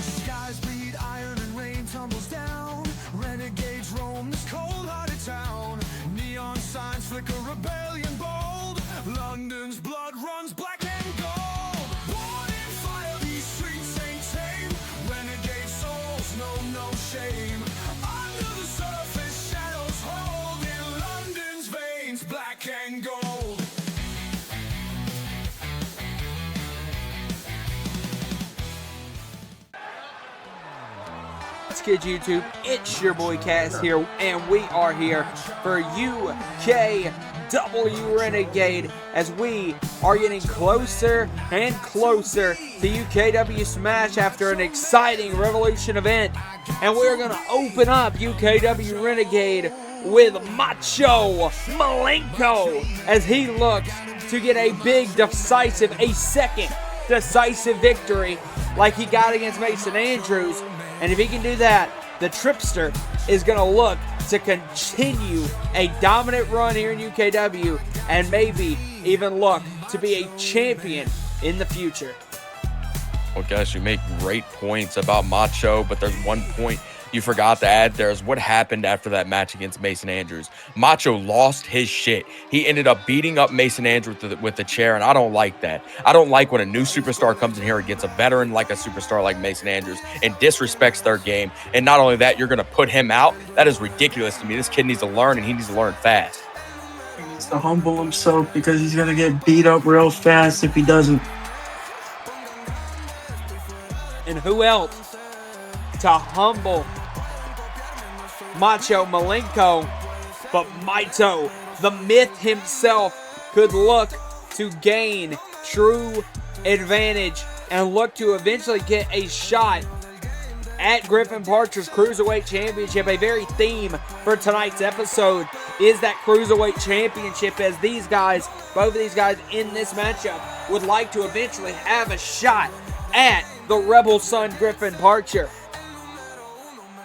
Skies bleed, iron and rain tumbles down. Renegades roam this cold-hearted town. Neon signs flicker, rebellion bold. London's blood runs black and gold. Born in fire, these streets ain't tame. Renegade souls know no shame. Under the surface, shadows hold. In London's veins, black and gold. What's good, YouTube? It's your boy Cass here, and we are here for UKW Renegade as we are getting closer and closer to UKW Smash after an exciting Revolution event. And we're going to open up UKW Renegade with Macho Malenko as he looks to get a big, a second decisive victory like he got against Mason Andrews. And if he can do that, the Tripster is going to look to continue a dominant run here in UKW and maybe even look to be a champion in the future. Well, guys, you make great points about Macho, but there's one point you forgot to add. There's what happened after that match against Mason Andrews. Macho lost his shit. He ended up beating up Mason Andrews with the chair, and I don't like that. I don't like when a new superstar comes in here and gets a veteran like a superstar like Mason Andrews and disrespects their game. And not only that, you're going to put him out. That is ridiculous to me. This kid needs to learn, and he needs to learn fast. He needs to humble himself because he's going to get beat up real fast if he doesn't. And who else to humble Macho Malenko but Maito, the myth himself, could look to gain true advantage and look to eventually get a shot at Griffin Parcher's Cruiserweight Championship. A very theme for tonight's episode is that Cruiserweight Championship, as these guys, both of these guys in this matchup, would like to eventually have a shot at the Rebel Son Griffin Parcher.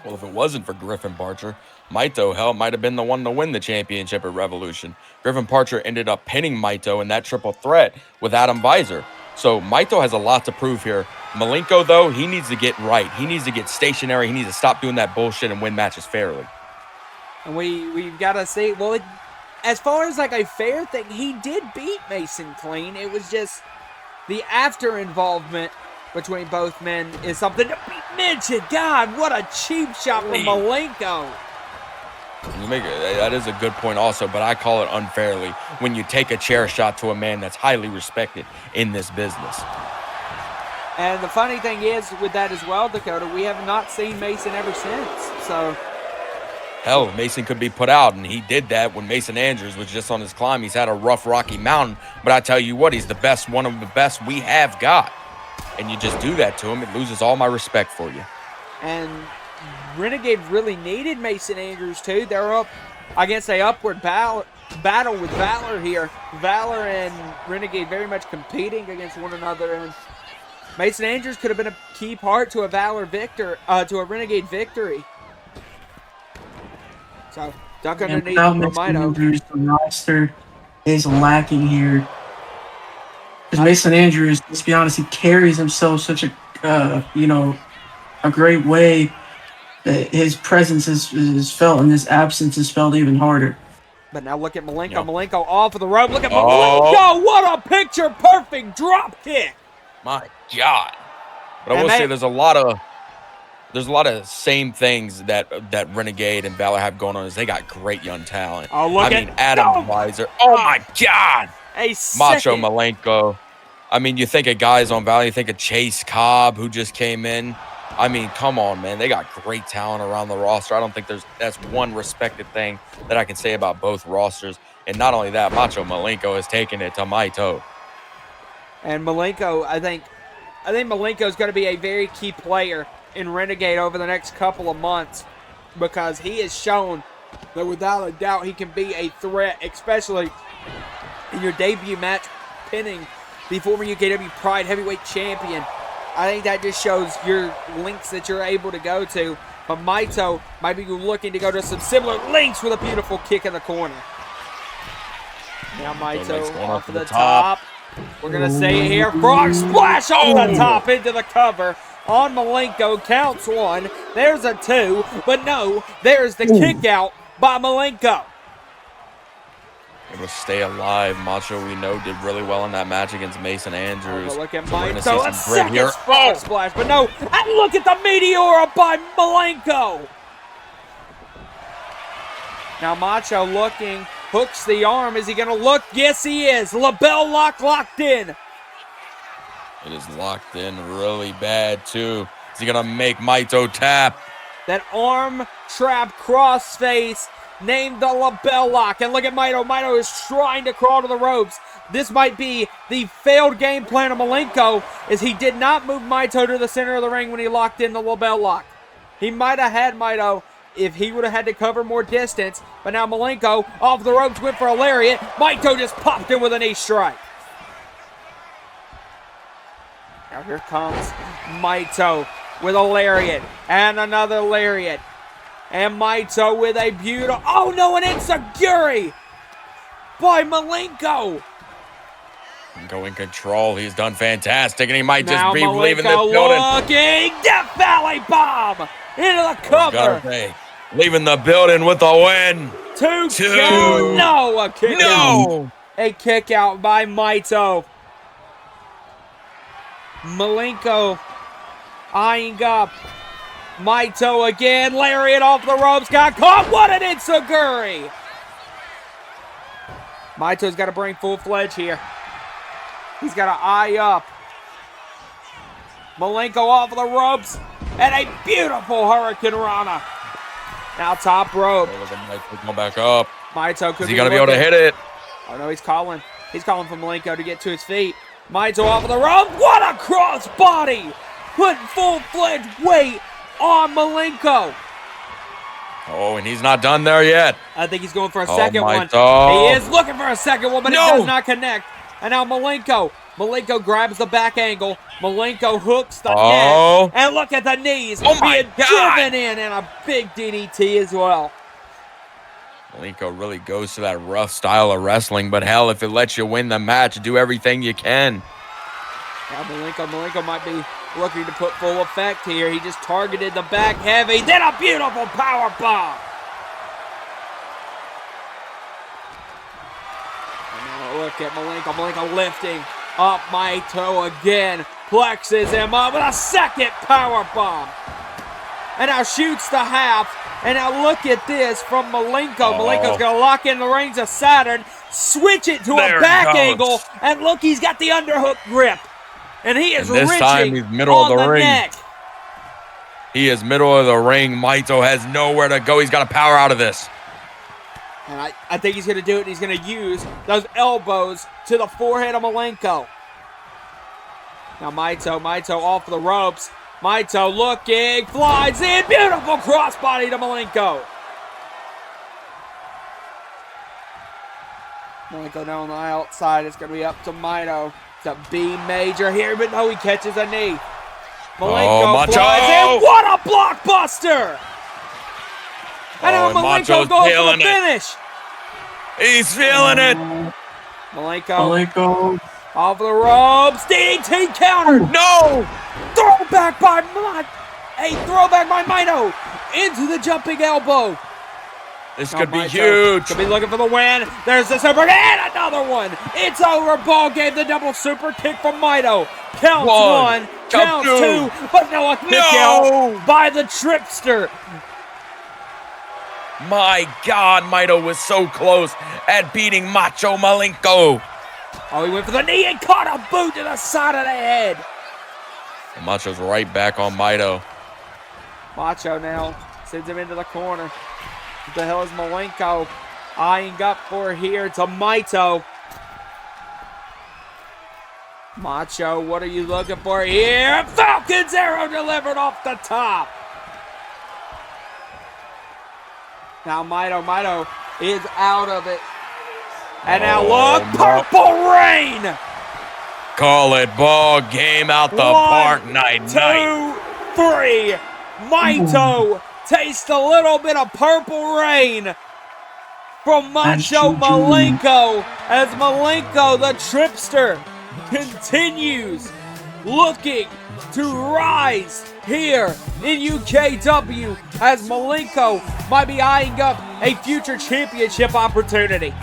Well, if it wasn't for Griffin Parcher, Maito, hell, might have been the one to win the championship at Revolution. Griffin Parcher ended up pinning Maito in that triple threat with Adam Visor. So Maito has a lot to prove here. Malenko, though, he needs to get right. He needs to get stationary. He needs to stop doing that bullshit and win matches fairly. And we've got to say, well, as far as like a fair thing, he did beat Mason clean. It was just the after involvement between both men is something to be mentioned. God, what a cheap shot from Malenko. That is a good point also, but I call it unfairly when you take a chair shot to a man that's highly respected in this business. And the funny thing is with that as well, Dakota, we have not seen Mason ever since. So hell, Mason could be put out, and he did that when Mason Andrews was just on his climb. He's had a rough, rocky mountain, but I tell you what, he's the best, one of the best we have got. And you just do that to him, it loses all my respect for you. And Renegade really needed Mason Andrews too. They're up against a upward battle with Valor here. Valor and Renegade very much competing against one another, and Mason Andrews could have been a key part to a to a Renegade victory. So duck underneath Maito. The roster is lacking here. Because Mason Andrews, let's be honest, he carries himself such a great way that his presence is felt and his absence is felt even harder. But now look at Malenko. Yep. Malenko off of the rope. Look at Malenko. What a picture-perfect drop kick. My God. But I will say there's a lot of same things that Renegade and Valor have going on. Is they got great young talent. Oh, look Adam Visor. Oh my God. Macho Malenko. I mean, you think of guys on Valor, you think of Chase Cobb, who just came in. I mean, come on, man. They got great talent around the roster. I don't think that's one respected thing that I can say about both rosters. And not only that, Macho Malenko has taken it to Maito. And Malenko, I think Malenko is going to be a very key player in Renegade over the next couple of months, because he has shown that without a doubt he can be a threat, especially in your debut match pinning the former UKW Pride Heavyweight Champion. I think that just shows your links that you're able to go to But Mito might be looking to go to some similar lengths with a beautiful kick in the corner. Now Mito off of the top. We're going to say it here. Frog splash off the top into the cover on Malenko. Counts 1. There's a 2. But no, there's the kick out by Malenko. Able to stay alive. Macho, we know, did really well in that match against Mason Andrews. Oh, look at So we're gonna Mito. see A some grit second here. frog splash. But no, and look at the Meteora by Malenko. Now Macho looking, hooks the arm. Is he going to look? Yes, he is. LaBelle lock locked in. It is locked in really bad, too. Is he going to make Mito tap? That arm trap crossface named the LaBelle lock. And look at Mito. Mito is trying to crawl to the ropes. This might be the failed game plan of Malenko, as he did not move Mito to the center of the ring when he locked in the LaBelle lock. He might have had Mito if he would have had to cover more distance. But now Malenko off the ropes went for a lariat. Mito just popped him with a knee strike. Now here comes Mito with a lariat and another lariat. And Mito with a beautiful... Oh no, an enziguri by Malenko. Going control. He's done fantastic, and he might just Now be Malenko leaving the building. looking. Death Valley Bomb into the cover. Leaving the building with a win. Two. Count. No, a kick out. A kick out by Mito. Malenko eyeing up. Mito again. Lariat off the ropes. Got caught. What an enziguri. Mito's got to bring full fledged here. He's got to eye up. Malenko off of the ropes. And a beautiful Hurricane Rana. Now top rope. Going back up. Mito could Is he going to be able to hit it? Oh no, he's calling. He's calling for Malenko to get to his feet. Mito off of the rope. What a crossbody! Putting full-fledged weight on Malenko. Oh, and he's not done there yet. I think he's going for a second one. Mito. He is looking for a second one, but it does not connect. And now Malenko. Malenko grabs the back angle. Malenko hooks the neck. And look at the knees being driven in, and a big DDT as well. Malenko really goes to that rough style of wrestling, but hell, if it lets you win the match, do everything you can. Now Malenko might be looking to put full effect here. He just targeted the back heavy, then a beautiful power bomb. And now look at Malenko. Malenko lifting up Mito again. Plexes him up with a second power bomb. And now shoots the half. And now look at this from Malenko. Malenko's going to lock in the reins of Saturn, switch it to a back angle, and look, he's got the underhook grip. And he is this time he's middle of the ring. Neck. He is middle of the ring. Mito has nowhere to go. He's got to power out of this. And I think he's going to do it, and he's going to use those elbows to the forehead of Malenko. Now Mito off the ropes. Mito looking, flies in, beautiful crossbody to Malenko. Malenko down on the outside, it's going to be up to Mito. It's a B major here, but no, he catches a knee. Malenko flies in, what a blockbuster! And now Malenko goes for the finish. He's feeling it. Malenko off the ropes, DDT counter. No! Throwback by Mito into the jumping elbow. This could be huge. Could be looking for the win. There's the super and another one. It's over. Ball game. The double super kick from Mito. Counts one. Counts two. But no, a kick out by the Tripster. My God, Mito was so close at beating Macho Malenko. Oh, he went for the knee and caught a boot to the side of the head. And Macho's right back on Mito. Macho now sends him into the corner. What the hell is Malenko eyeing up for here to Mito? Macho, what are you looking for here? Falcon's arrow delivered off the top. Now Mito is out of it. And now look, Purple Rain. Call it ball game out the park, night. 2, 3. Mito taste a little bit of purple rain from Macho True. Malenko as Malenko, the tripster, continues looking to rise here in UKW as Malenko might be eyeing up a future championship opportunity.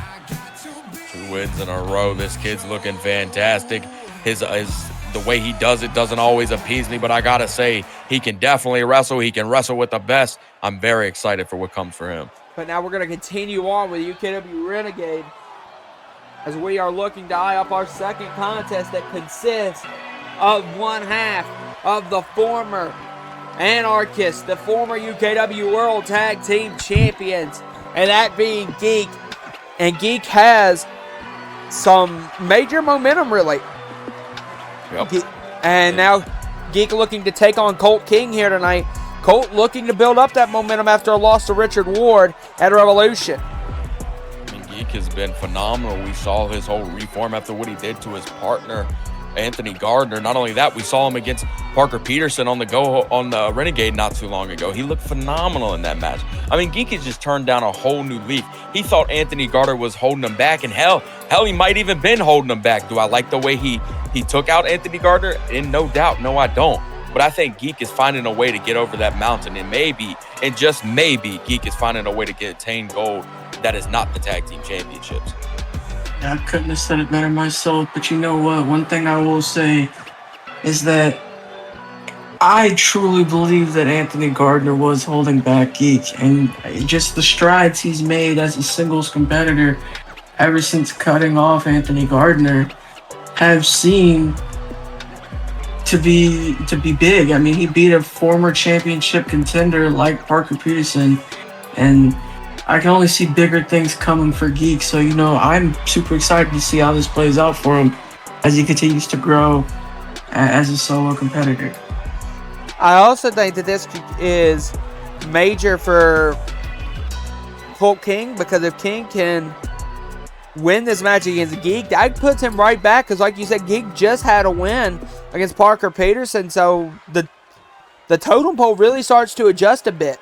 2 wins in a row. This kid's looking fantastic. His the way he does it doesn't always appease me, but I gotta say, he can definitely wrestle. He can wrestle with the best. I'm very excited for what comes for him. But now we're going to continue on with UKW Renegade as we are looking to eye up our second contest that consists of one half of the former Anarchists, the former UKW World Tag Team Champions, and that being Geek. And Geek has some major momentum, really. Yep. And now Geek looking to take on Colt King here tonight. Colt looking to build up that momentum after a loss to Richard Ward at Revolution. I mean, Geek has been phenomenal. We saw his whole reform after what he did to his partner, Anthony Gardner. Not only that, we saw him against Parker Peterson on the Renegade not too long ago. He looked phenomenal in that match. I mean, Geek has just turned down a whole new leaf. He thought Anthony Gardner was holding him back, and hell, he might even been holding him back. Do I like the way he took out Anthony Gardner? And no doubt, no, I don't. But I think Geek is finding a way to get over that mountain, and maybe, and just maybe, Geek is finding a way to attain gold that is not the tag team championships. I couldn't have said it better myself, but you know what? One thing I will say is that I truly believe that Anthony Gardner was holding back Geek, and just the strides he's made as a singles competitor ever since cutting off Anthony Gardner have seemed to be big. I mean, he beat a former championship contender like Parker Peterson, and I can only see bigger things coming for Geek. So, you know, I'm super excited to see how this plays out for him as he continues to grow as a solo competitor. I also think that this is major for Colt King, because if King can win this match against Geek, that puts him right back, because like you said, Geek just had a win against Parker Peterson, so the totem pole really starts to adjust a bit.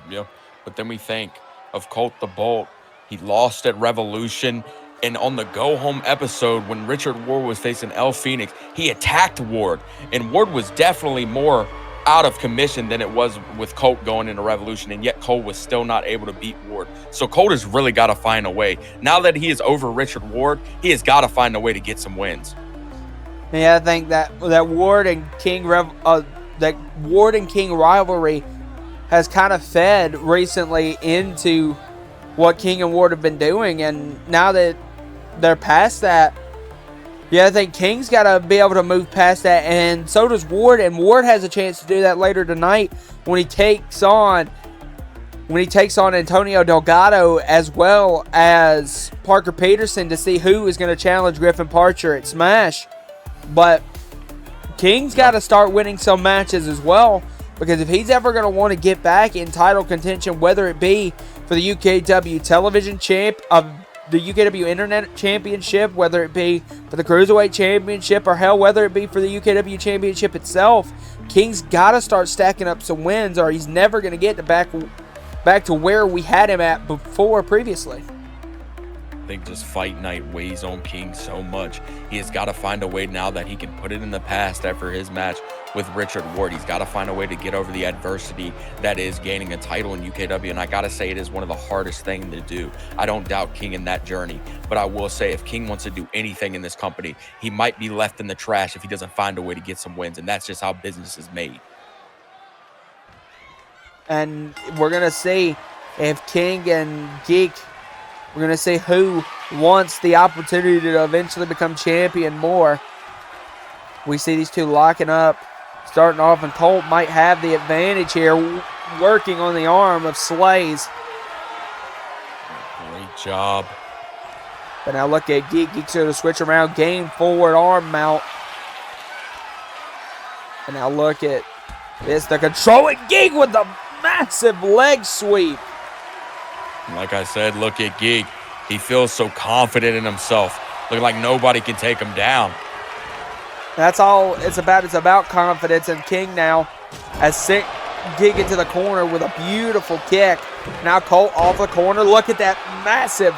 Yeah. But then we think of Colt the Bolt. He lost at Revolution, and on the go-home episode when Richard Ward was facing El Phoenix, he attacked Ward, and Ward was definitely more out of commission than it was with Colt going into Revolution, and yet Colt was still not able to beat Ward. So Colt has really got to find a way. Now that he is over Richard Ward, he has got to find a way to get some wins. Yeah, I think that Ward and King rivalry has kind of fed recently into what King and Ward have been doing, and now that they're past that, yeah, I think King's got to be able to move past that, and so does Ward, and Ward has a chance to do that later tonight when he takes on Antonio Delgado as well as Parker Peterson to see who is going to challenge Griffin Parcher at Smash. But King's got to start winning some matches as well, because if he's ever going to want to get back in title contention, whether it be for the UKW television champ of the UKW Internet Championship, whether it be for the Cruiserweight Championship, or hell, whether it be for the UKW Championship itself, King's got to start stacking up some wins, or he's never going to get back to where we had him at previously. I think just fight night weighs on King so much. He has got to find a way now that he can put it in the past after his match with Richard Ward. He's got to find a way to get over the adversity that is gaining a title in UKW, and I got to say it is one of the hardest things to do. I don't doubt King in that journey, but I will say if King wants to do anything in this company, he might be left in the trash if he doesn't find a way to get some wins, and that's just how business is made. And we're going to see if King and Geek, we're going to see who wants the opportunity to eventually become champion more. We see these two locking up, starting off, and Colt might have the advantage here, working on the arm of Slays. Great job. But now look at Geek. Geek's going to switch around, game forward arm mount. And now look at this, the controlling Geek with the massive leg sweep. Like I said, look at Geek. He feels so confident in himself. Looking like nobody can take him down. That's all it's about. It's about confidence. And King now has Geek into the corner with a beautiful kick. Now Colt off the corner. Look at that massive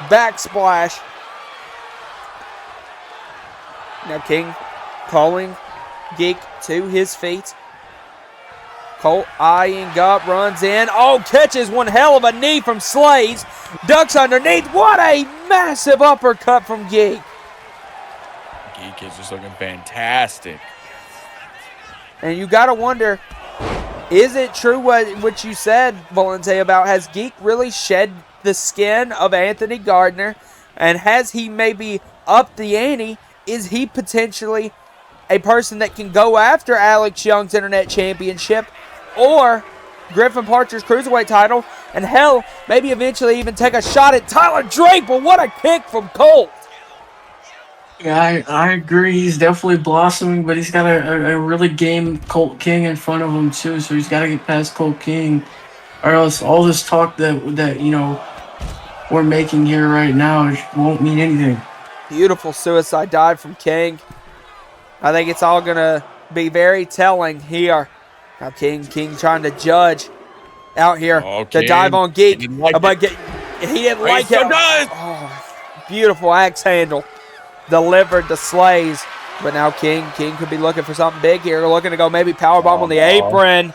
backsplash. Now King calling Geek to his feet. Colt eyeing up, runs in. Oh, catches one hell of a knee from Slays. Ducks underneath. What a massive uppercut from Geek. Geek is just looking fantastic. And you got to wonder, is it true what you said, Valente, about has Geek really shed the skin of Anthony Gardner? And has he maybe upped the ante? Is he potentially a person that can go after Alex Young's Internet Championship or Griffin Parcher's Cruiserweight title? And hell, maybe eventually even take a shot at Tyler Drake. But what a kick from Colt. Yeah, I agree. He's definitely blossoming, but he's got a really game Colt King in front of him too. So he's got to get past Colt King, or else all this talk that you know we're making here right now won't mean anything. Beautiful suicide dive from King. I think it's all gonna be very telling here. Now King trying to judge out here. The dive on Geek, he didn't like it. Oh, beautiful axe handle. Delivered to Slays, but now King could be looking for something big here, looking to go maybe powerbomb on the apron,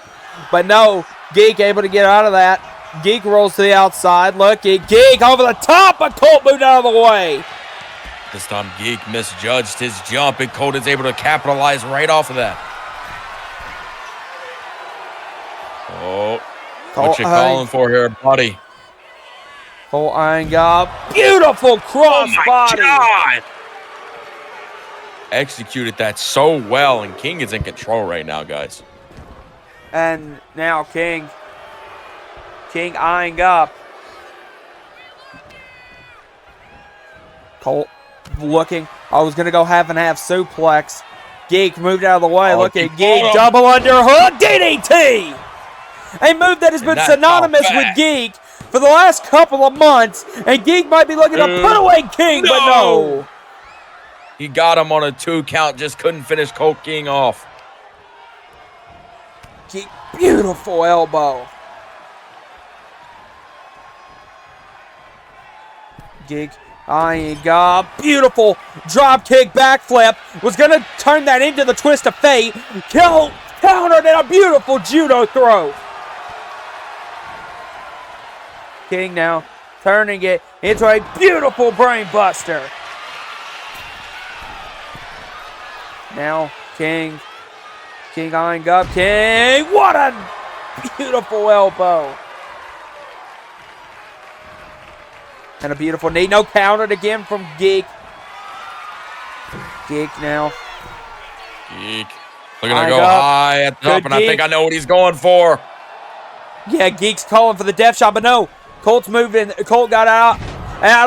but no, Geek able to get out of that. Geek rolls to the outside. Look at Geek over the top, but Colt moved out of the way. This time Geek misjudged his jump, and Colt is able to capitalize right off of that. Oh, what you calling for here, buddy? Colt eyeing up. Beautiful cross body. God! Executed that so well, and King is in control right now, guys. And now King eyeing up. Colt looking. I was going to go half and half suplex. Geek moved out of the way. Look at Geek. Double underhook DDT. A move that has been synonymous with Geek for the last couple of months. And Geek might be looking to put away King, but no. He got him on a 2 count, just couldn't finish Colt King off. Geek, beautiful elbow. Geek eyeing up. Beautiful drop kick backflip. Was going to turn that into the twist of fate. Countered in a beautiful judo throw. King now turning it into a beautiful brain buster. Now King eyeing up. King, what a beautiful elbow. And a beautiful knee. No, countered again from Geek. Geek now. Geek. Looking to go high at the top, and I think I know what he's going for. Yeah, Geek's calling for the death shot, but no. Colt's moved in. Colt got out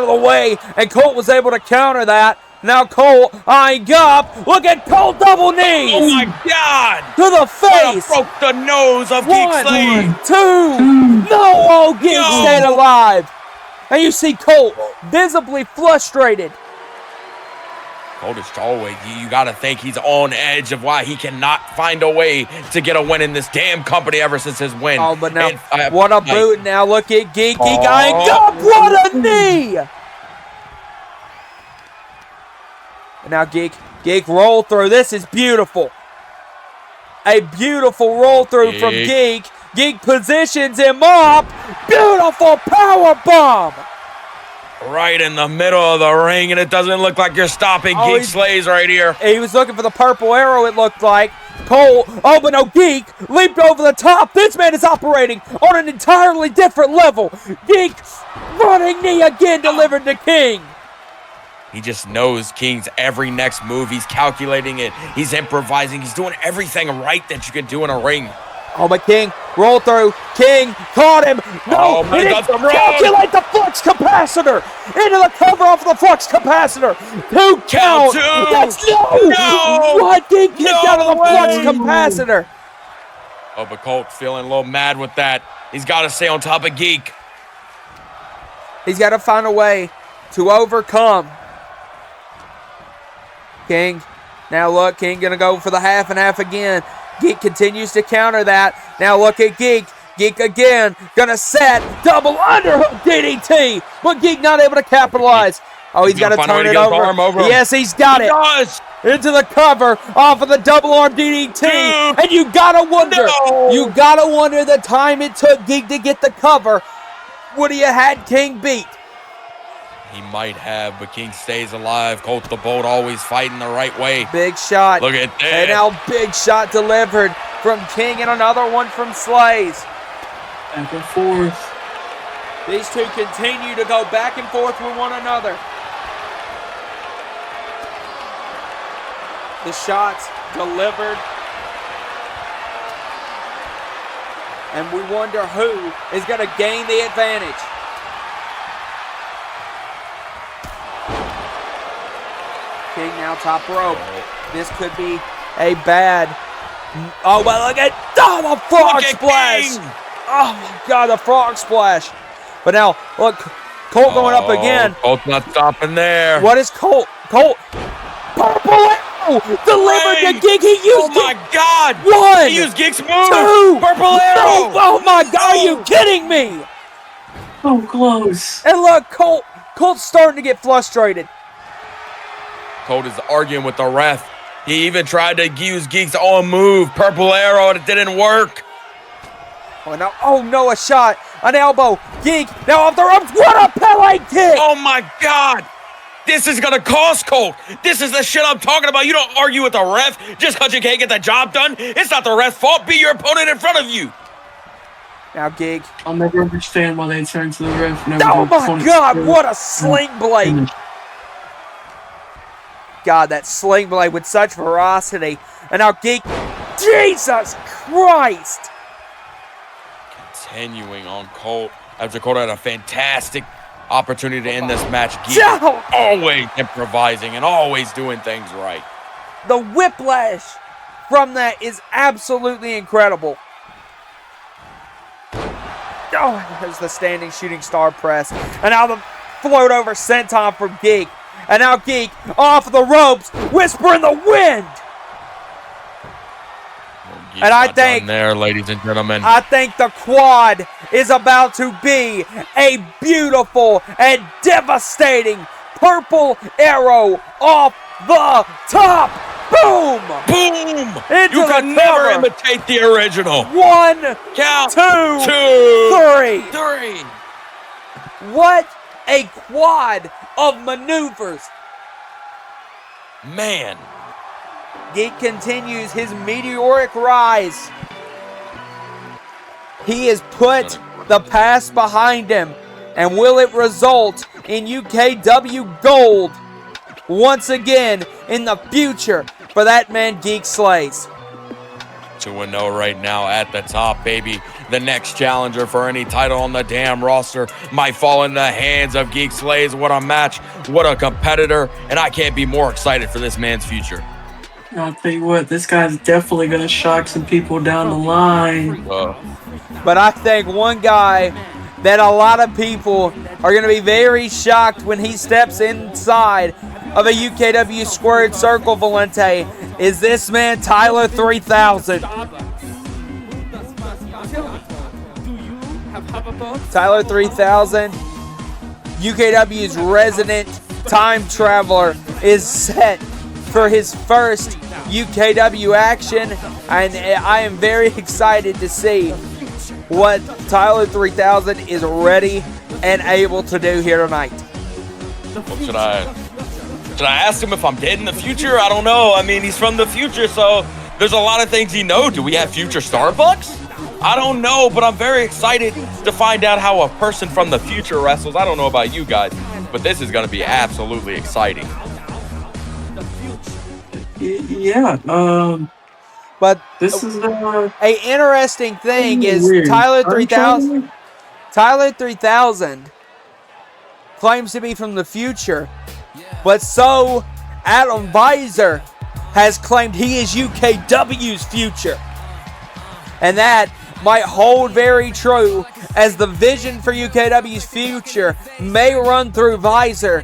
of the way, and Colt was able to counter that. Now Colt eyeing up. Look at Colt double knees. Oh my God! To the face. Broke the nose of Geek Slade. 1, 2. No, oh, Geek stayed alive. And you see Colt visibly frustrated. Colt is always, you got to think he's on edge of why he cannot find a way to get a win in this damn company ever since his win. Oh, but now, what a boot. Now look at Geek. Geek eyeing up. What a knee. And now Geek roll through. This is beautiful. A beautiful roll through from Geek. Geek positions him up. Beautiful power bomb. Right in the middle of the ring, and it doesn't look like you're stopping Geek Slays right here. He was looking for the purple arrow, it looked like. Cole, oh, but no, Geek leaped over the top. This man is operating on an entirely different level. Geek running knee again delivered to King. He just knows King's every next move. He's calculating it. He's improvising. He's doing everything right that you can do in a ring. Oh, but King, roll through. King caught him. No, he didn't calculate the flux capacitor. Into the cover off the flux capacitor. 2 count. That's no. What? King kicked out of the flux capacitor. Oh, but Colt feeling a little mad with that. He's got to stay on top of Geek. He's got to find a way to overcome King. Now look, King going to go for the half and half again. Geek continues to counter that. Now look at Geek. Geek again, gonna set, double underhook DDT, but Geek not able to capitalize. Oh, he's got to turn it over. Yes, he's got it. Does. Into the cover, off of the double arm DDT, and you gotta wonder, the time it took Geek to get the cover. Would he have had King beat? He might have, but King stays alive. Colt the Bolt always fighting the right way. Big shot. Look at that. And now big shot delivered from King and another one from Slays. Back and forth. These two continue to go back and forth with one another. The shots delivered. And we wonder who is going to gain the advantage. King now top rope. This could be a bad... Oh, but look at... Oh, the frog splash! King. Oh, my God, the frog splash. But now, look, Colt going up again. Colt's not stopping there. What is Colt? Colt. Purple arrow delivered to Geek. He used my God. One. He used Geek's move. Two. Purple arrow. Oh, my God. Are you kidding me? So close. And look, Colt's starting to get frustrated. Colt is arguing with the ref. He even tried to use Geek's own move, Purple Arrow, and it didn't work. Oh no, a shot, an elbow, Geek, now off the ropes, what a Pele kick! Oh my God, this is gonna cost Colt. This is the shit I'm talking about. You don't argue with the ref just because you can't get the job done. It's not the ref's fault, be your opponent in front of you. Now Geek. I'll never understand why they turn to the ref. Oh my God, what a sling blade. God, that sling blade with such ferocity. And now Geek, Jesus Christ! Continuing on Colt, as Dakota had a fantastic opportunity to end this match. Geek always improvising and always doing things right. The whiplash from that is absolutely incredible. Oh, there's the standing shooting star press. And now the float over senton from Geek. And now Geek off the ropes, whisper in the wind. Geek's and I think there, ladies and gentlemen, I think the quad is about to be a beautiful and devastating purple arrow off the top. Boom! Boom! Into you the can never cover. imitate the original. One, count, two, three. Three. What a quad of maneuvers. Man. Geek continues his meteoric rise. He has put the past behind him. And will it result in UKW gold once again in the future for that man Geek Slays? 2-0 right now at the top, baby. The next challenger for any title on the damn roster might fall in the hands of Geek Slays. What a match, what a competitor, and I can't be more excited for this man's future. I'll tell you what, this guy's definitely going to shock some people down the line. But I think one guy that a lot of people are going to be very shocked when he steps inside of a UKW squared circle, Valente, is this man, Tyler 3000. Tyler 3000, UKW's resident time traveler, is set for his first UKW action, and I am very excited to see what Tyler 3000 is ready and able to do here tonight. Well, should I ask him if I'm dead in the future? I don't know. I mean, he's from the future, so there's a lot of things he knows. Do we have future Starbucks? I don't know, but I'm very excited to find out how a person from the future wrestles. I don't know about you guys, but this is going to be absolutely exciting. Yeah, but this is a interesting thing is weird. Tyler 3000. Tyler 3000 claims to be from the future, but so Adam Visor has claimed he is UKW's future, and that might hold very true, as the vision for UKW's future may run through Visor,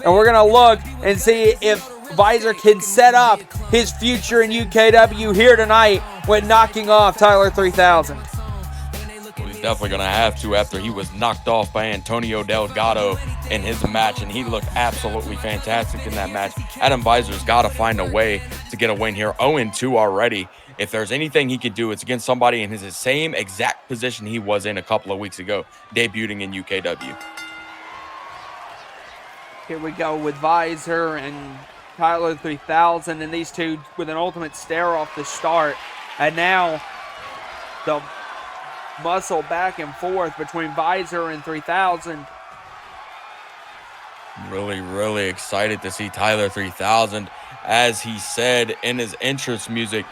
and we're gonna look and see if Visor can set up his future in UKW here tonight when knocking off Tyler 3000. Well, he's definitely going to have to after he was knocked off by Antonio Delgado in his match, and he looked absolutely fantastic in that match. Adam Visor's got to find a way to get a win here. 0-2 already. If there's anything he could do, it's against somebody in his same exact position he was in a couple of weeks ago, debuting in UKW. Here we go with Visor and Tyler 3000, and these two with an ultimate stare off the start. And now the muscle back and forth between Visor and 3000. Really excited to see Tyler 3000. As he said in his entrance music,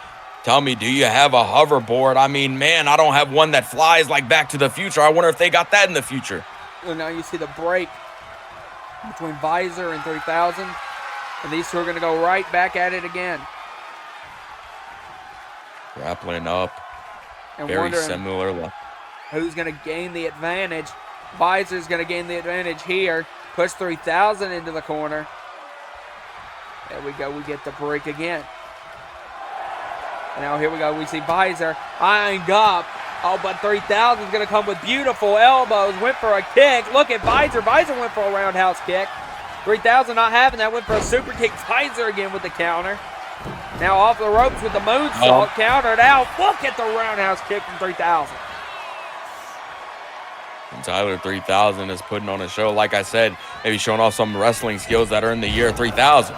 tell me, do you have a hoverboard? I mean, man, I don't have one that flies like Back to the Future. I wonder if they got that in the future. And now you see the break between Visor and 3000. And these two are going to go right back at it again. Grappling up. And Very similar. Who's going to gain the advantage? Visor's going to gain the advantage here. Push 3000 into the corner. There we go. We get the break again. And now here we go. We see Visor eyeing up. Oh, but 3000 is going to come with beautiful elbows. Went for a kick. Look at Visor. Visor went for a roundhouse kick. 3000 not having that. Went for a super kick. Visor again with the counter. Now off the ropes with the moonsault. Countered out. Look at the roundhouse kick from 3000. And Tyler 3000 is putting on a show, like I said, maybe showing off some wrestling skills that are in the year 3000.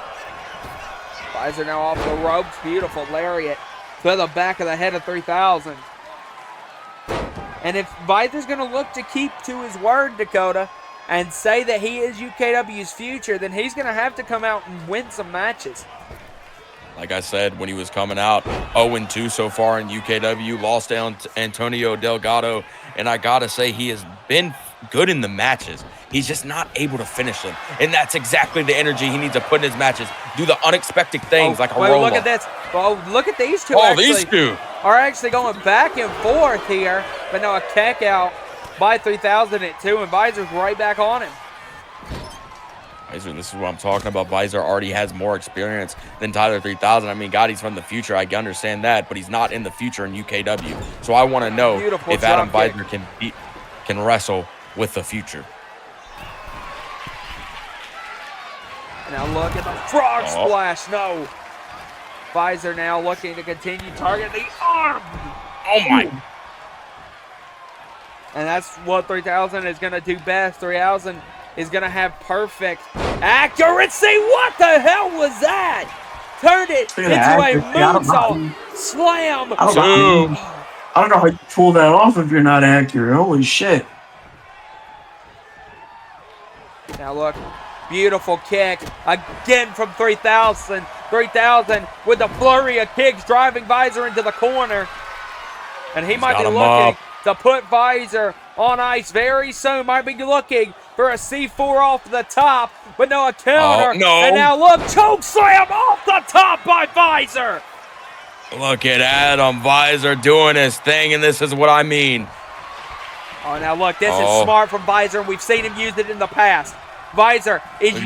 Visor now off the ropes. Beautiful lariat to the back of the head of 3000. And if Visor's going to look to keep to his word, Dakota, and say that he is UKW's future, then he's going to have to come out and win some matches. Like I said, when he was coming out, 0-2 so far in UKW, lost down to Antonio Delgado, and I got to say he has been good in the matches. He's just not able to finish them, and that's exactly the energy he needs to put in his matches. Do the unexpected things like a roll-up. Look at this. Well, look at these two. These two are actually going back and forth here, but now a kick out by 3000 at 2, and Visor's right back on him. Visor, this is what I'm talking about. Visor already has more experience than Tyler 3000. I mean, God, he's from the future. I understand that, but he's not in the future in UKW. So I want to know if Adam Visor can wrestle with the future. Now look at the frog splash. No. Visor now looking to continue targeting the arm. Oh, my. And that's what 3000 is going to do best. 3000 is going to have perfect accuracy. What the hell was that? Turned it into a moonsault slam. I don't know how you pull that off if you're not accurate. Holy shit. Now look, beautiful kick again from 3000. 3000 with the flurry of kicks driving Visor into the corner. And he might be looking to put Visor on ice very soon. Might be looking for a C4 off the top, but no, a counter. No. And now look, choke slam off the top by Visor. Look at Adam Visor doing his thing, and this is what I mean. Oh, now look, this is smart from Visor, and we've seen him use it in the past. Visor is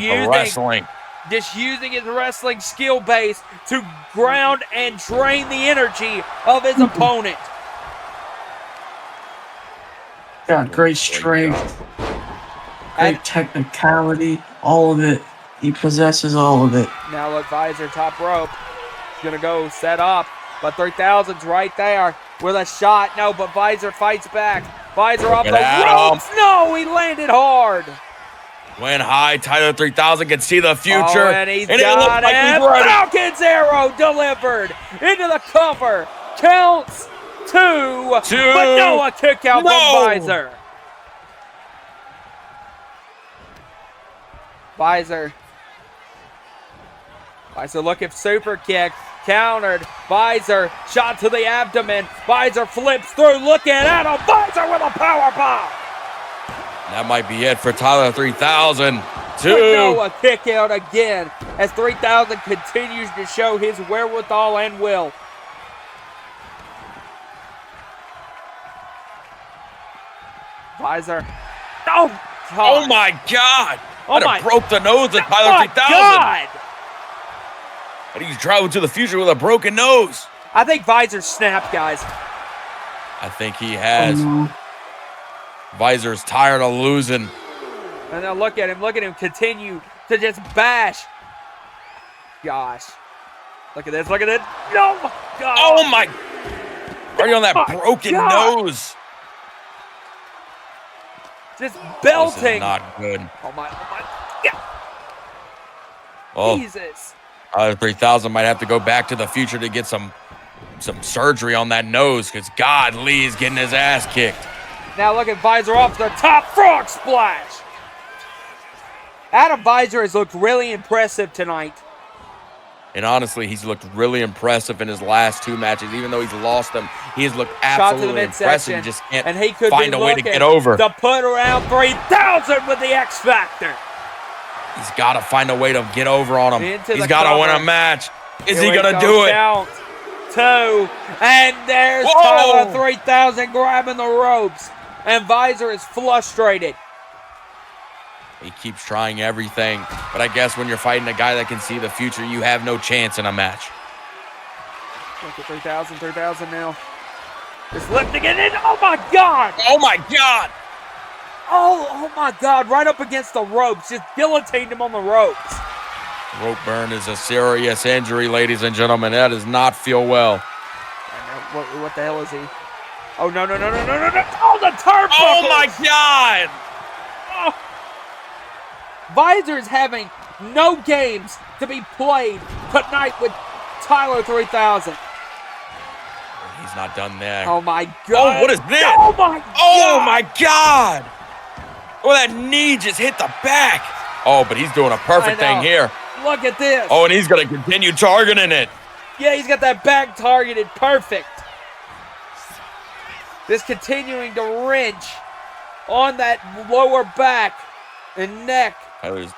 using his wrestling skill base to ground and drain the energy of his opponent. Got great strength, great technicality, all of it. He possesses all of it. Now look, Visor top rope. He's going to go set up, but 3000's right there with a shot. No, but Visor fights back. Visor off the ropes. No, he landed hard. Went high. Tyler 3000 can see the future. And he's got it. Falcon's arrow delivered into the cover. Counts two. But no, a kick out from Visor. Visor looking super kick. Countered. Visor shot to the abdomen. Visor flips through. Look at Adam Visor with a power bomb. That might be it for Tyler 3000. No, a kick out again as 3000 continues to show his wherewithal and will. Visor. Oh my God. Oh that broke the nose of Tyler 3000. God. And he's traveled to the future with a broken nose. I think Visor snapped, guys. I think he has. Oh, no. Visor's tired of losing. And now look at him continue to just bash. Gosh. Look at this, look at it. Oh my God. Oh my. Already on that broken God. nose. Just This belting. is not good. Oh my God. Oh, Jesus. 3000 might have to go back to the future to get some surgery on that nose because God, Lee is getting his ass kicked. Now look at Visor off the top, frog splash. Adam Visor has looked really impressive tonight. And honestly, he's looked really impressive in his last 2 matches. Even though he's lost them, he has looked Shot to the absolutely impressive. midsection, He just can't and he could find be a way to looking get over. to put around 3000 with the X Factor. He's got to find a way to get over on him. Into He's the got to win cover. a match. Is Here he we going to go, do it? count 2, and there's Whoa! Tyler 3000 grabbing the ropes, and Visor is frustrated. He keeps trying everything. But I guess when you're fighting a guy that can see the future, you have no chance in a match. Look at 3000 now. Just lifting it in. Oh my God! Oh my God! Oh my God! Right up against the ropes, just guillotined him on the ropes. Rope burn is a serious injury, ladies and gentlemen. That does not feel well. What the hell is he? Oh no! Oh, the turnbuckle! Oh my God! Visor's having no games to be played tonight with Tyler 3000. He's not done there. Oh my God! Oh, what is this? Oh my God! Oh my God! Oh, that knee just hit the back. Oh, but he's doing a perfect I know. thing here. Look at this. Oh, and he's going to continue targeting it. Yeah, he's got that back targeted perfect. Just continuing to wrench on that lower back and neck. Tyler's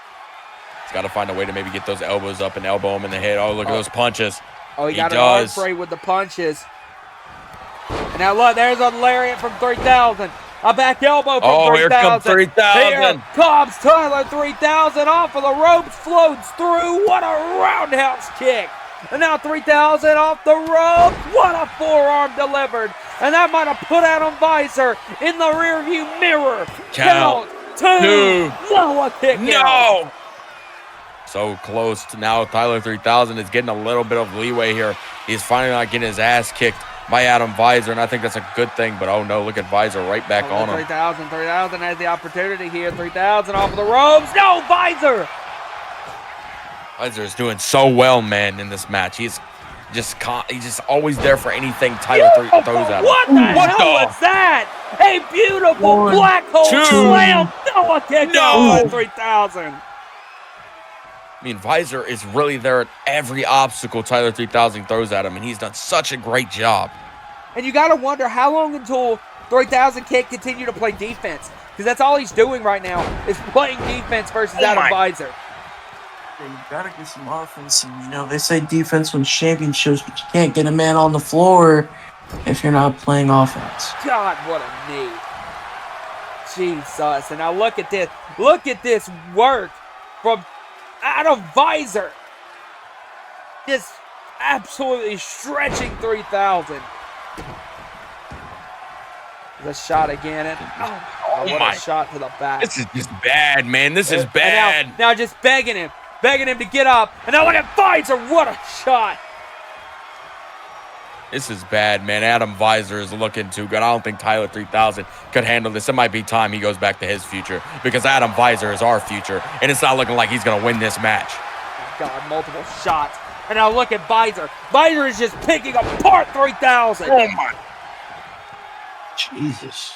got to find a way to maybe get those elbows up and elbow him in the head. Oh, look at those punches. Oh, he got an does. arm fray with the punches. And now look, there's a lariat from 3000. A back elbow from 3000. Here comes 3000. Here comes Tyler 3000 off of the ropes, floats through. What a roundhouse kick. And now 3000 off the rope. What a forearm delivered. And that might have put out on Visor in the rearview mirror. Count 2. No, a kick out. No! So close to now. Tyler 3000 is getting a little bit of leeway here. He's finally not getting his ass kicked by Adam Visor, and I think that's a good thing. But oh no, look at Visor right back on him. 3000 has the opportunity here. 3000 off of the ropes. No, Visor! Visor is doing so well, man, in this match. He's just always there for anything Tyler throws at him. What the hell was that? A beautiful 1, black hole 2. slam. No, a kick out by 3000. I mean, Visor is really there at every obstacle Tyler 3000 throws at him, and he's done such a great job. And you got to wonder how long until 3000 can't continue to play defense. Because that's all he's doing right now is playing defense versus Adam Visor. Yeah, you gotta get some offense. And, you know, they say defense wins championships, but you can't get a man on the floor if you're not playing offense. God, what a knee. Jesus. And now look at this. Look at this work from Adam Visor. Just absolutely stretching 3000. The shot again. And, what a shot to the back. This is just bad, man. This is bad. Now just begging him to get up. And now look at Visor. What a shot. This is bad, man. Adam Visor is looking too good. I don't think Tyler 3000 could handle this. It might be time he goes back to his future because Adam Visor is our future, and it's not looking like he's going to win this match. God, multiple shots. And now look at Visor. Visor is just picking apart 3000. Oh, my. Jesus.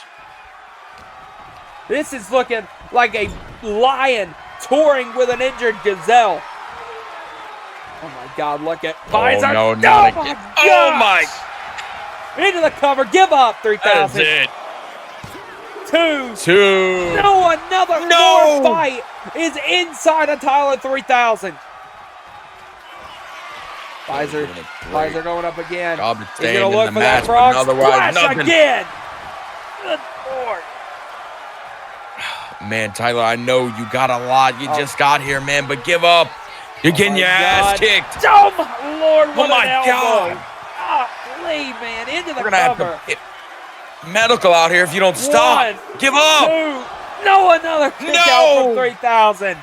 This is looking like a lion touring with an injured gazelle. Oh my God, look at Visor. Oh, no, not again. Oh, my. Into the cover. Give up, 3000. That's it. 2. No, another more fight is inside of Tyler 3000. Visor going up again. He's going to look for that frog splash again. Good Lord. Man, Tyler, I know you got a lot. You just got here, man, but give up. You're getting your ass kicked. Oh my Lord, what my an elbow. God. Golly, man, into the We're gonna cover. have to get medical out here if you don't stop. One, Give up. two. No, another kick out No. from 3000.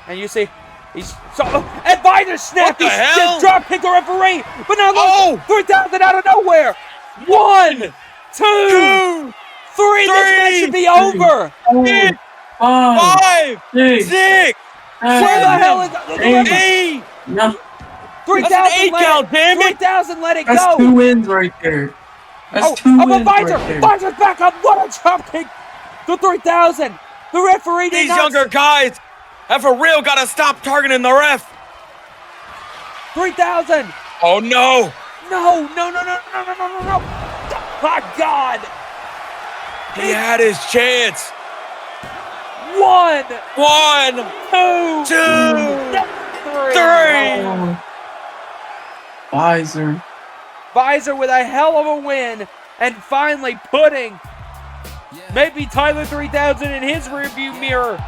And you see, advisor snapped. What the hell? Just drop kick the referee. But now look, 3000 out of nowhere. 1, 2, 3. This match should be over. 4, 5, 6, 6. Where the hell is that? 8. No, 3000 That's an 8 let count, it, damn it. 3000 let it that's go. 2 wins right there. That's 2 Oh, wins Visor, right there. Visor's back up. What a drop kick to 3000. The referee did These not. younger guys have for real got to stop targeting the ref. 3000. Oh, no. No. My God. He had his chance. 1, 1, 2, 2, 3. 3. Visor. Visor with a hell of a win, and finally putting maybe Tyler 3000 in his rearview mirror,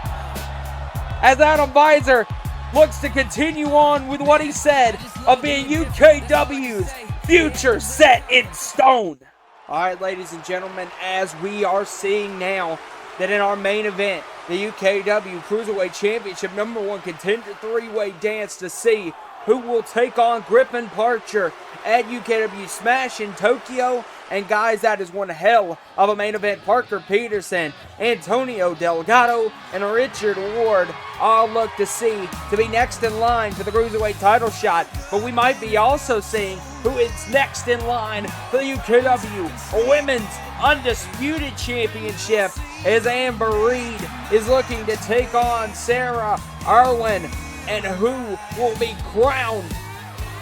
as Adam Visor looks to continue on with what he said of being UKW's future set in stone. All right, ladies and gentlemen, as we are seeing now that in our main event, the UKW Cruiserweight Championship #1 contender 3-way dance to see who will take on Griffin Parcher at UKW Smash in Tokyo. And guys, that is one hell of a main event. Parker Peterson, Antonio Delgado, and Richard Ward all look to see to be next in line for the Cruiserweight title shot. But we might be also seeing who is next in line for the UKW Women's Undisputed Championship, as Amber Reed is looking to take on Sarah Irwin, and who will be crowned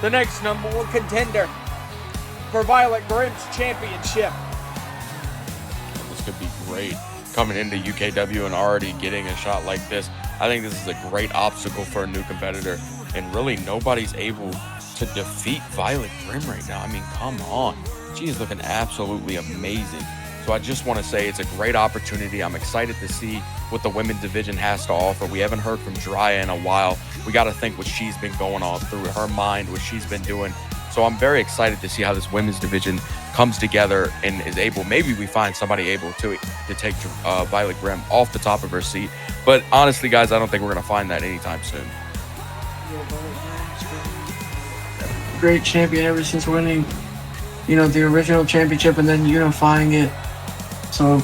the next #1 contender for Violet Grimm's championship. This could be great. Coming into UKW and already getting a shot like this, I think this is a great obstacle for a new competitor. And really, nobody's able to defeat Violet Grimm right now. I mean, come on. She is looking absolutely amazing. So I just want to say it's a great opportunity. I'm excited to see what the women's division has to offer. We haven't heard from Drya in a while. We got to think what she's been going on through her mind, what she's been doing. So I'm very excited to see how this women's division comes together and is able, maybe we find somebody able to take Violet Grimm off the top of her seat. But honestly, guys, I don't think we're going to find that anytime soon. Great champion ever since winning, the original championship and then unifying it. So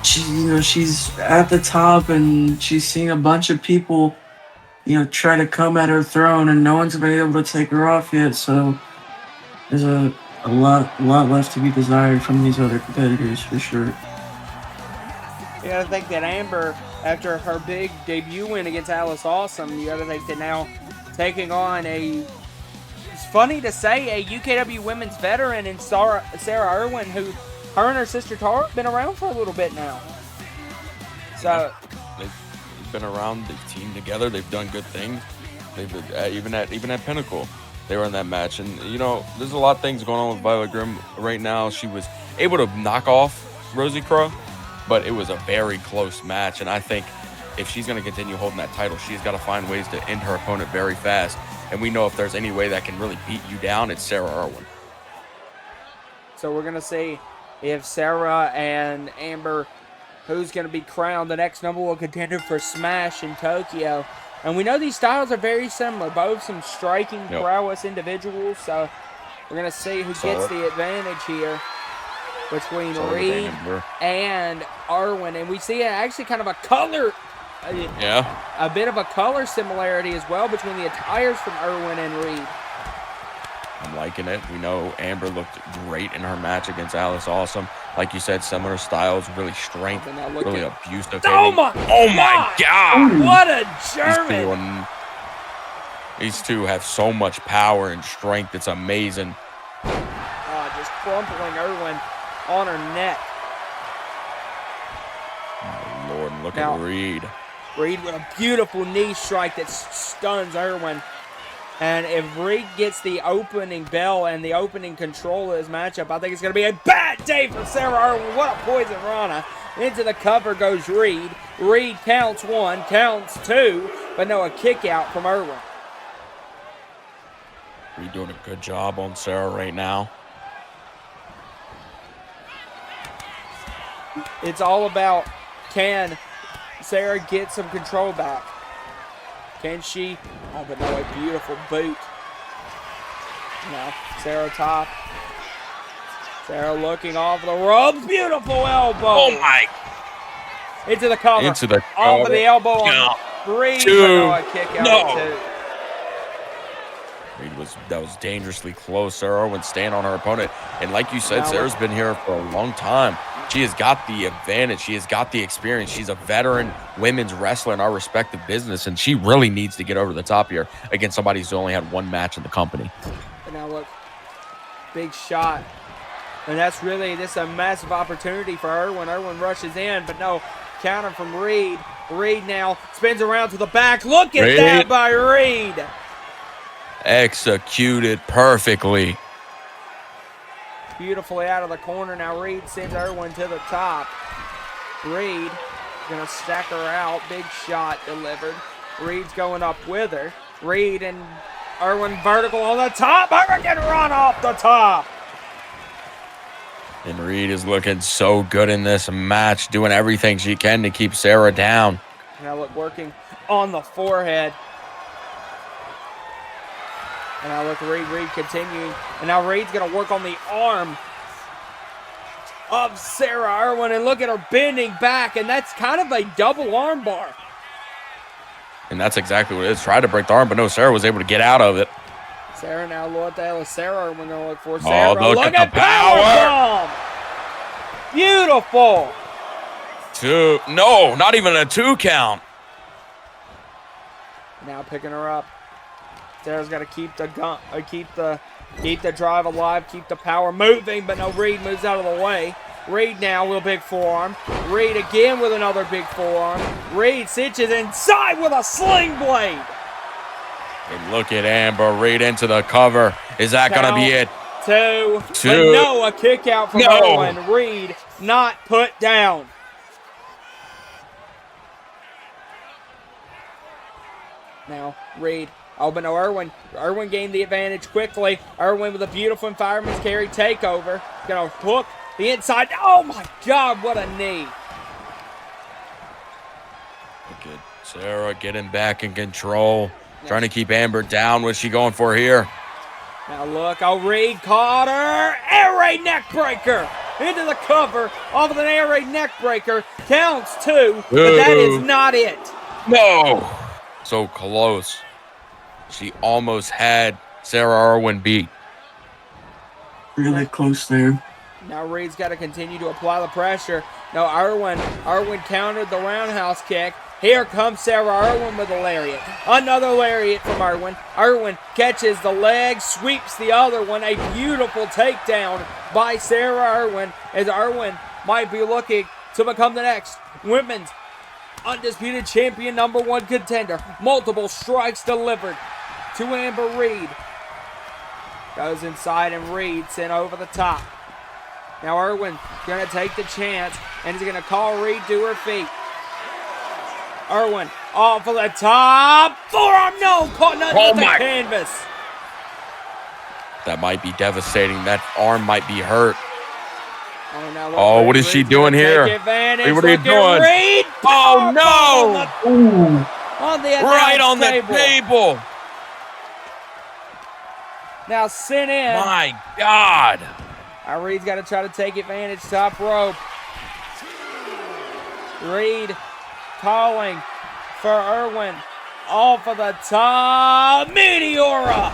she's at the top and she's seeing a bunch of people, try to come at her throne, and no one's been able to take her off yet. So there's a lot left to be desired from these other competitors for sure. You gotta think that Amber, after her big debut win against Alice Awesome, you gotta think that now taking on it's funny to say, a UKW women's veteran in Sarah Irwin, who her and her sister Tara have been around for a little bit now. So They've been around, they've teamed together, they've done good things. They've even at Pinnacle, they were in that match. And there's a lot of things going on with Violet Grimm right now. She was able to knock off Rosie Crow, but it was a very close match. And I think if she's going to continue holding that title, she's got to find ways to end her opponent very fast. And we know if there's any way that can really beat you down, it's Sarah Irwin. So we're going to see if Sarah and Amber, who's going to be crowned the next #1 contender for Smash in Tokyo. And we know these styles are very similar, both some striking prowess individuals. So we're going to see who gets the advantage here between Reed and Irwin. And we see actually kind of a color, a bit of a color similarity as well between the attires from Irwin and Reed. I'm liking it. We know Amber looked great in her match against Alice Awesome. Like you said, similar styles, really strength, really abusive. Oh my God! What a German! These two have so much power and strength. It's amazing. Just crumpling Irwin on her neck. Oh, Lord, look at Reed. Reed with a beautiful knee strike that stuns Irwin. And if Reed gets the opening bell and the opening control of this matchup, I think it's going to be a bad day for Sarah Irwin. What a poison rana. Into the cover goes Reed. Reed counts 1, counts 2, but no, a kick out from Irwin. Reed doing a good job on Sarah right now. It's all about, can Sarah get some control back? Can she? Oh, but no, a beautiful boot. Now, Sarah top. Sarah looking off the ropes. Beautiful elbow. Oh, my. Into the cover. Into the Off cover. of the elbow on Count. Reed. Two. But no, a kick out No. too. That was dangerously close. Sarah Irwin staying on her opponent. And like you said, Now Sarah's been here for a long time. She has got the advantage. She has got the experience. She's a veteran women's wrestler in our respective business, and she really needs to get over the top here against somebody who's only had one match in the company. And now look, big shot. And that's really, this is a massive opportunity for Irwin. Irwin rushes in, but no, counter from Reed. Reed now spins around to the back. Look at that by Reed. Executed perfectly. Beautifully out of the corner. Now Reed sends Irwin to the top. Reed gonna stack her out. Big shot delivered. Reed's going up with her. Reed and Irwin vertical on the top. Irwin can run off the top. And Reed is looking so good in this match, doing everything she can to keep Sarah down. Now look, working on the forehead. And now look, Reed continuing. And now Reed's going to work on the arm of Sarah Irwin. And look at her bending back. And that's kind of a double arm bar. And that's exactly what it is. Tried to break the arm, but no, Sarah was able to get out of it. Sarah now, what the hell is Sarah Irwin going to look for? Sarah, look at the power bomb. Beautiful. Two. No, not even a 2 count. Now picking her up. Sarah's got to keep the gun, keep the drive alive, keep the power moving, but no, Reed moves out of the way. Reed now with a big forearm. Reed again with another big forearm. Reed cinches inside with a sling blade. And look at Amber Reed into the cover. Is that going to be it? Two. Two. But no, a kick out from Irwin. Reed not put down. Now, Reed. Oh, but no, Irwin gained the advantage quickly. Irwin with a beautiful fireman's carry takeover. Gonna hook the inside. Oh my God, what a knee. Look at Sarah getting back in control. Trying to keep Amber down. What's she going for here? Now look, Reed caught her. Air raid neck breaker. Into the cover off of an air raid neck breaker. Counts 2, but that is not it. No. So close. She almost had Sarah Irwin beat. Really close there. Now Reed's got to continue to apply the pressure. No, Irwin countered the roundhouse kick. Here comes Sarah Irwin with a lariat. Another lariat from Irwin. Irwin catches the leg, sweeps the other one. A beautiful takedown by Sarah Irwin, as Irwin might be looking to become the next women's undisputed champion, #1 contender. Multiple strikes delivered to Amber Reed. Goes inside and Reed sent over the top. Now Irwin gonna take the chance and he's gonna call Reed to her feet. Irwin off of the top. Forearm, no, caught nothing at the canvas. That might be devastating. That arm might be hurt. Oh, now look, Oh, what is she doing here? Take advantage. Hey, what are you Look at doing? Reed. Oh, no! On the Right on the table. table. Now sent in. My God. Reed's got to try to take advantage. Top rope. Reed calling for Irwin. Off of the top. Meteora.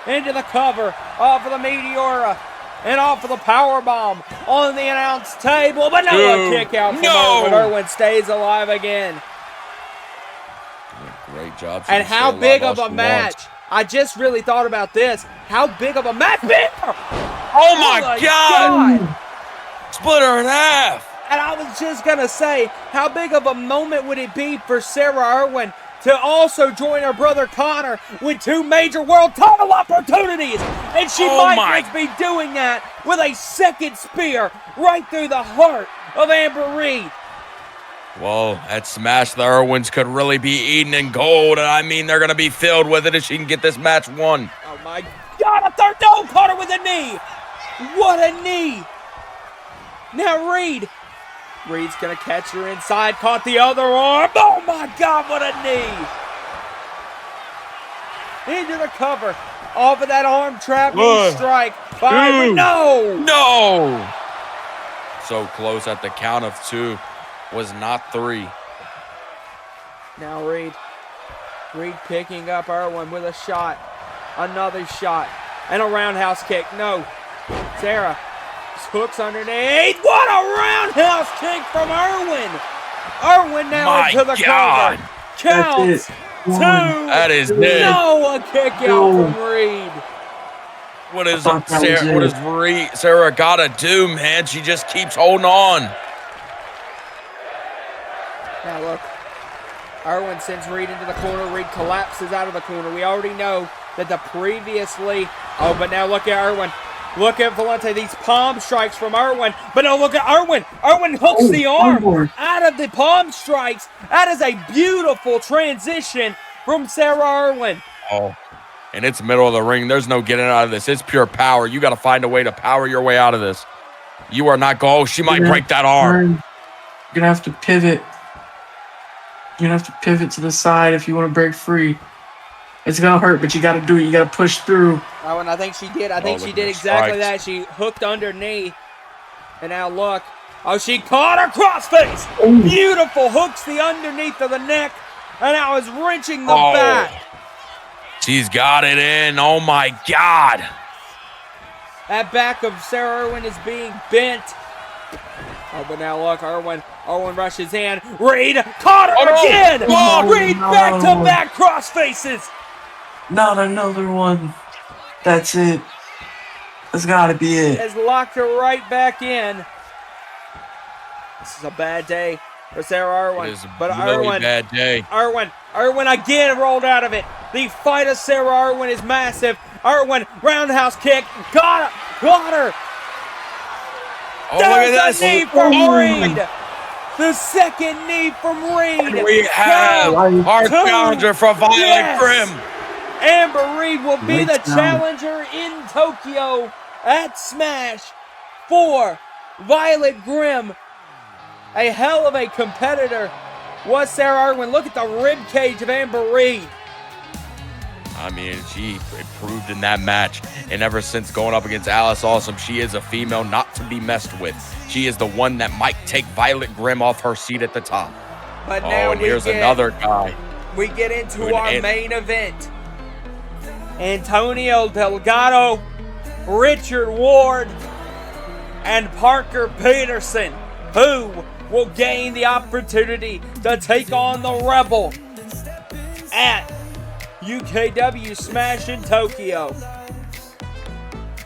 Into the cover. Off of the Meteora. And off of the powerbomb on the announce table. But no, a kick out from Irwin. Irwin stays alive again. Great job. And how big of a match. I just really thought about this. How big of a match. Oh my God. Split her in half. And I was just going to say, how big of a moment would it be for Sarah Irwin to also join her brother Connor with 2 major world title opportunities? And she might just be doing that with a second spear right through the heart of Amber Reed. Well, that smash the Irwins could really be eaten in gold, and I mean they're going to be filled with it if she can get this match won. Oh my God, a third, no, caught her with a knee. What a knee. Now Reed. Reed's going to catch her inside, caught the other arm. Oh my God, what a knee. Into the cover, off of that arm trap, knee strike. Vybe, no. No. So close at the count of 2. Was not 3. Now Reed picking up Irwin with a shot. Another shot. And a roundhouse kick. No. Sarah hooks underneath. What a roundhouse kick from Irwin. Irwin now into the cover. Counts. 2. That is it. No, a kick out from Reed. What is Sarah? What does Sarah gotta do, man? She just keeps holding on. Now look, Irwin sends Reed into the corner. Reed collapses out of the corner. We already know that but now look at Irwin. Look at Valente, these palm strikes from Irwin. But no, look at Irwin. Irwin hooks the arm out of the palm strikes. That is a beautiful transition from Sarah Irwin. Oh, and it's middle of the ring. There's no getting out of this. It's pure power. You got to find a way to power your way out of this. You are not going. She might break that arm. You're going to have to pivot. You're going to have to pivot to the side if you want to break free. It's going to hurt, but you got to do it. You got to push through. Oh, and I think she did. I think she did exactly that. She hooked underneath. And now look. Oh, she caught her crossface. Ooh. Beautiful. Hooks the underneath of the neck. And now is wrenching the back. She's got it in. Oh, my God. That back of Sarah Irwin is being bent. Oh, but now look, Irwin rushes in. Reed caught her again. Reed back-to-back crossfaces. Not another one. That's it. That's got to be it. Has locked her right back in. This is a bad day for Sarah Irwin. It is a really bad day. Irwin again rolled out of it. The fight of Sarah Irwin is massive. Irwin, roundhouse kick. Got her. Oh, look at this. Knee from Reed. The second knee from Reed. And we have our challenger from Violet Grim. Amber Reed will be the challenger in Tokyo at Smash for Violet Grim. A hell of a competitor was Sarah Irwin. Look at the rib cage of Amber Reed. I mean, she improved in that match, and ever since going up against Alice Awesome, she is a female not to be messed with. She is the one that might take Violet Grim off her seat at the top. But now and here's another guy. We get into our main event. Antonio Delgado, Richard Ward, and Parker Peterson, who will gain the opportunity to take on the Rebel at UKW Smash in Tokyo.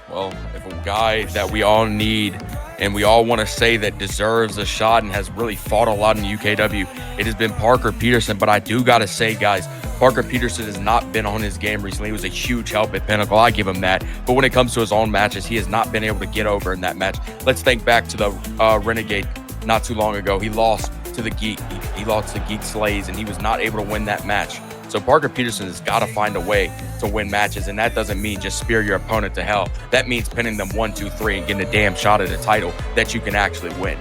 Well, if a guy that we all need and we all want to say that deserves a shot and has really fought a lot in UKW, it has been Parker Peterson. But I do got to say, guys, Parker Peterson has not been on his game recently. He was a huge help at Pinnacle. I give him that. But when it comes to his own matches, he has not been able to get over in that match. Let's think back to the Renegade not too long ago. He lost to the Geek. He lost to Geek Slays, and he was not able to win that match. So Parker Peterson has got to find a way to win matches, and that doesn't mean just spear your opponent to hell. That means pinning them 1, 2, 3 and getting a damn shot at a title that you can actually win.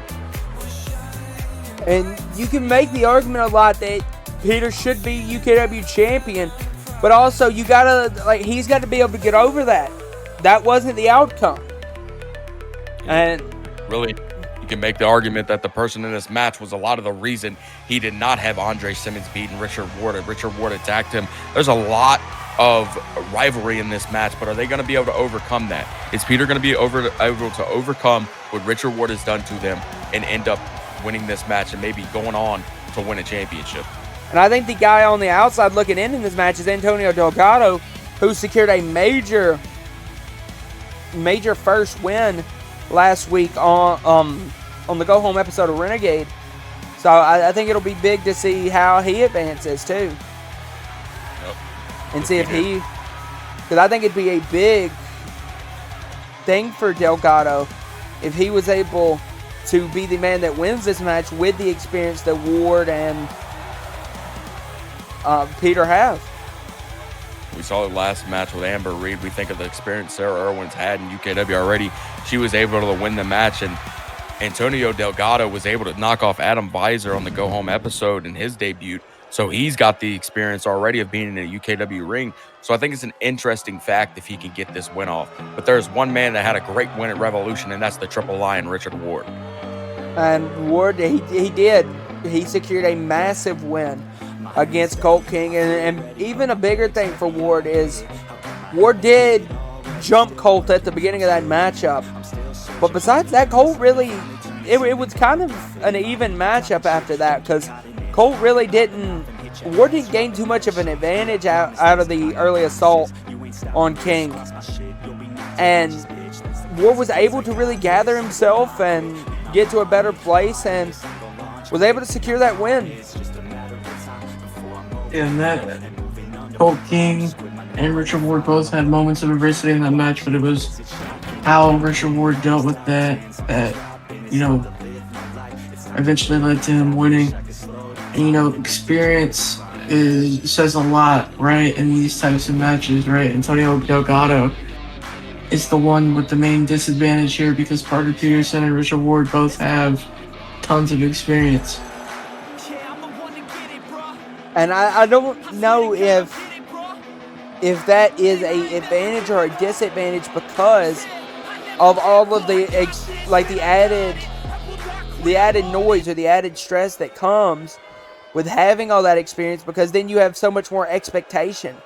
And you can make the argument a lot that Peter should be UKW champion, but also you gotta, he's got to be able to get over that. That wasn't the outcome. And really, you can make the argument that the person in this match was a lot of the reason he did not have Andre Simmons beating Richard Ward. Richard Ward attacked him. There's a lot of rivalry in this match, but are they going to be able to overcome that? Is Peter going to be able to overcome what Richard Ward has done to them and end up winning this match and maybe going on to win a championship? And I think the guy on the outside looking in this match is Antonio Delgado, who secured a major first win last week on the go home episode of Renegade. So I think it'll be big to see how he advances too. Yep. And see if because I think it'd be a big thing for Delgado if he was able to be the man that wins this match with the experience that Ward and Peter have. We saw the last match with Amber Reed. We think of the experience Sarah Irwin's had in UKW already. She was able to win the match, and Antonio Delgado was able to knock off Adam Visor on the Go Home episode in his debut. So he's got the experience already of being in a UKW ring. So I think it's an interesting fact if he can get this win off. But there's one man that had a great win at Revolution, and that's the Triple Lion, Richard Ward. And Ward, he did. He secured a massive win against Colt King. And even a bigger thing for Ward is Ward did jump Colt at the beginning of that matchup. But besides that, Colt really, it was kind of an even matchup after that, because Colt really Ward didn't gain too much of an advantage out of the early assault on King. And Ward was able to really gather himself and get to a better place and was able to secure that win. And that Colt King and Richard Ward both had moments of adversity in that match, but it was how Richard Ward dealt with that eventually led to him winning. And experience says a lot, right, in these types of matches, right? Antonio Delgado is the one with the main disadvantage here because Parker Peterson and Richard Ward both have tons of experience. And I don't know if that is a advantage or a disadvantage because of all of the added noise or the added stress that comes with having all that experience, because then you have so much more expectation.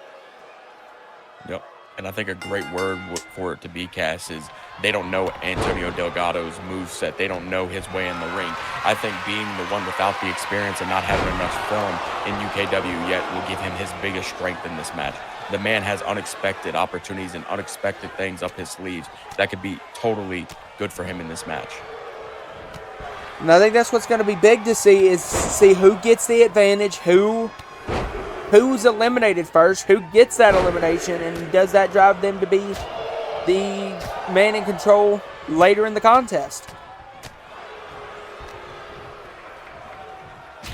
Yep. And I think a great word for it to be, Cass, is they don't know Antonio Delgado's moveset. They don't know his way in the ring. I think being the one without the experience and not having enough film in UKW yet will give him his biggest strength in this match. The man has unexpected opportunities and unexpected things up his sleeves that could be totally good for him in this match. And I think that's what's going to be big to see who gets the advantage, who's eliminated first, who gets that elimination, and does that drive them to be the man in control later in the contest.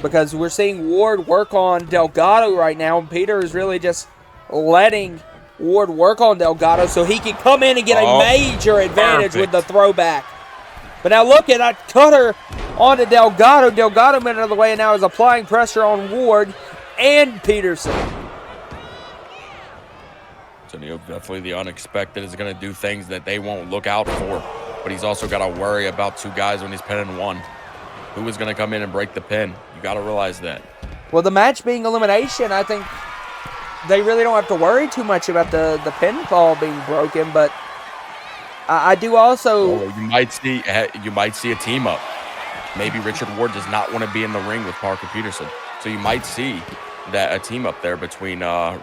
Because we're seeing Ward work on Delgado right now, and Peter is really just letting Ward work on Delgado so he can come in and get a major advantage with the throwback. But now look at that cutter onto Delgado. Delgado went out of the way and now is applying pressure on Ward and Peterson. So definitely the unexpected is going to do things that they won't look out for. But he's also got to worry about two guys when he's pinning one. Who is going to come in and break the pin? You got to realize that. Well, the match being elimination, I think they really don't have to worry too much about the pinfall being broken, but I do also... you might see a team up. Maybe Richard Ward does not want to be in the ring with Parker Peterson. So you might see that a team up there between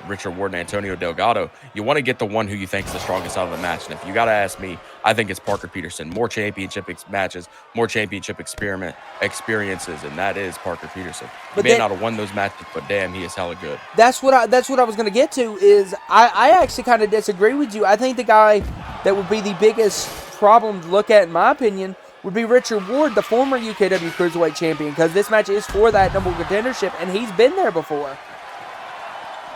Richard Ward and Antonio Delgado. You want to get the one who you think is the strongest out of the match. And if you got to ask me, I think it's Parker Peterson. More championship matches, more championship experiences, and that is Parker Peterson. He may not have won those matches, but damn, he is hella good. That's what I was going to get to. Is I actually kind of disagree with you. I think the guy that would be the biggest problem to look at, in my opinion, would be Richard Ward, the former UKW Cruiserweight Champion, because this match is for that number one contendership, and he's been there before.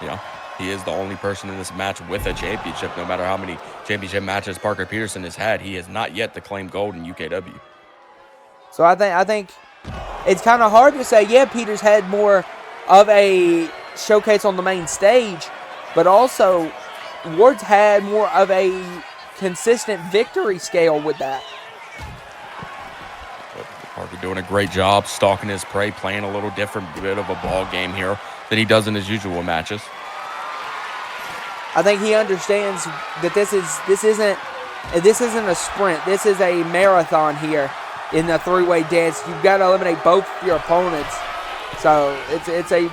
Yeah, he is the only person in this match with a championship. No matter how many championship matches Parker Peterson has had, he has not yet to claim gold in UKW. So I think it's kind of hard to say, yeah, Peter's had more of a showcase on the main stage, but also Ward's had more of a consistent victory scale with that. Parker doing a great job stalking his prey, playing a little different bit of a ball game here than he does in his usual matches. I think he understands that this isn't a sprint. This is a marathon here in the three-way dance. You've got to eliminate both your opponents. So it's a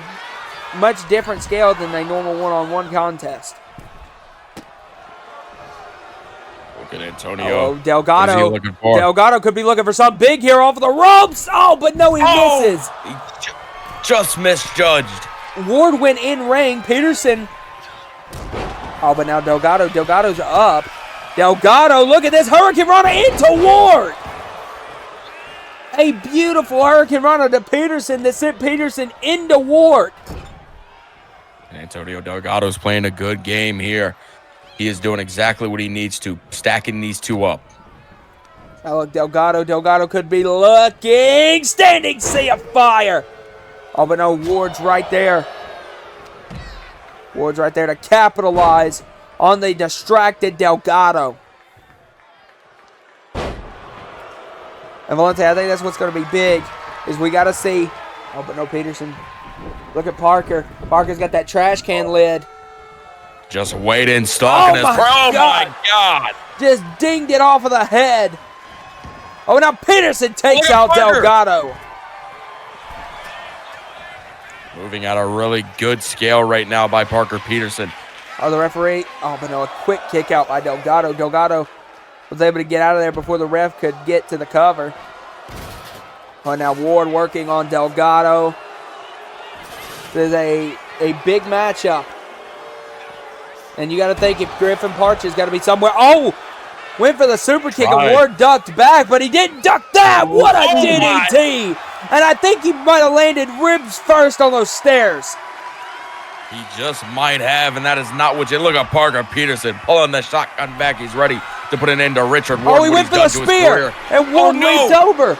much different scale than a normal one-on-one contest. Look at Antonio. Oh, Delgado. What is he looking for? Delgado could be looking for something big here off the ropes. Oh, but no, he misses. He just misjudged. Ward went in ring. Peterson. Oh, but now Delgado's up. Delgado, look at this Hurricane Rana into Ward. A beautiful hurricane run to Peterson that sent Peterson into Ward. Antonio Delgado's playing a good game here. He is doing exactly what he needs to, stacking these two up. Now look, Delgado. Delgado could be looking. Standing sea of fire. Oh, but no, Ward's right there. Ward's right there to capitalize on the distracted Delgado. And Valente, I think that's what's going to be big, is we got to see. Oh, but no, Peterson. Look at Parker. Parker's got that trash can lid. Just waiting, stalking his. Oh my God! Just dinged it off of the head. Oh, now Peterson takes out Parker. Delgado. Moving at a really good scale right now by Parker Peterson. Oh, the referee. Oh, but no, a quick kick out by Delgado. Delgado was able to get out of there before the ref could get to the cover. Oh, now Ward working on Delgado. This is a big matchup. And you got to think if Griffin Parch has got to be somewhere. Oh, went for the super kick and Ward ducked back, but he didn't duck that. What a DDT. And I think he might have landed ribs first on those stairs. He just might have, and that is not what you look at. Parker Peterson pulling the shotgun back. He's ready to put an end to Richard Ward. Oh, he went for the spear, and Ward leaped over.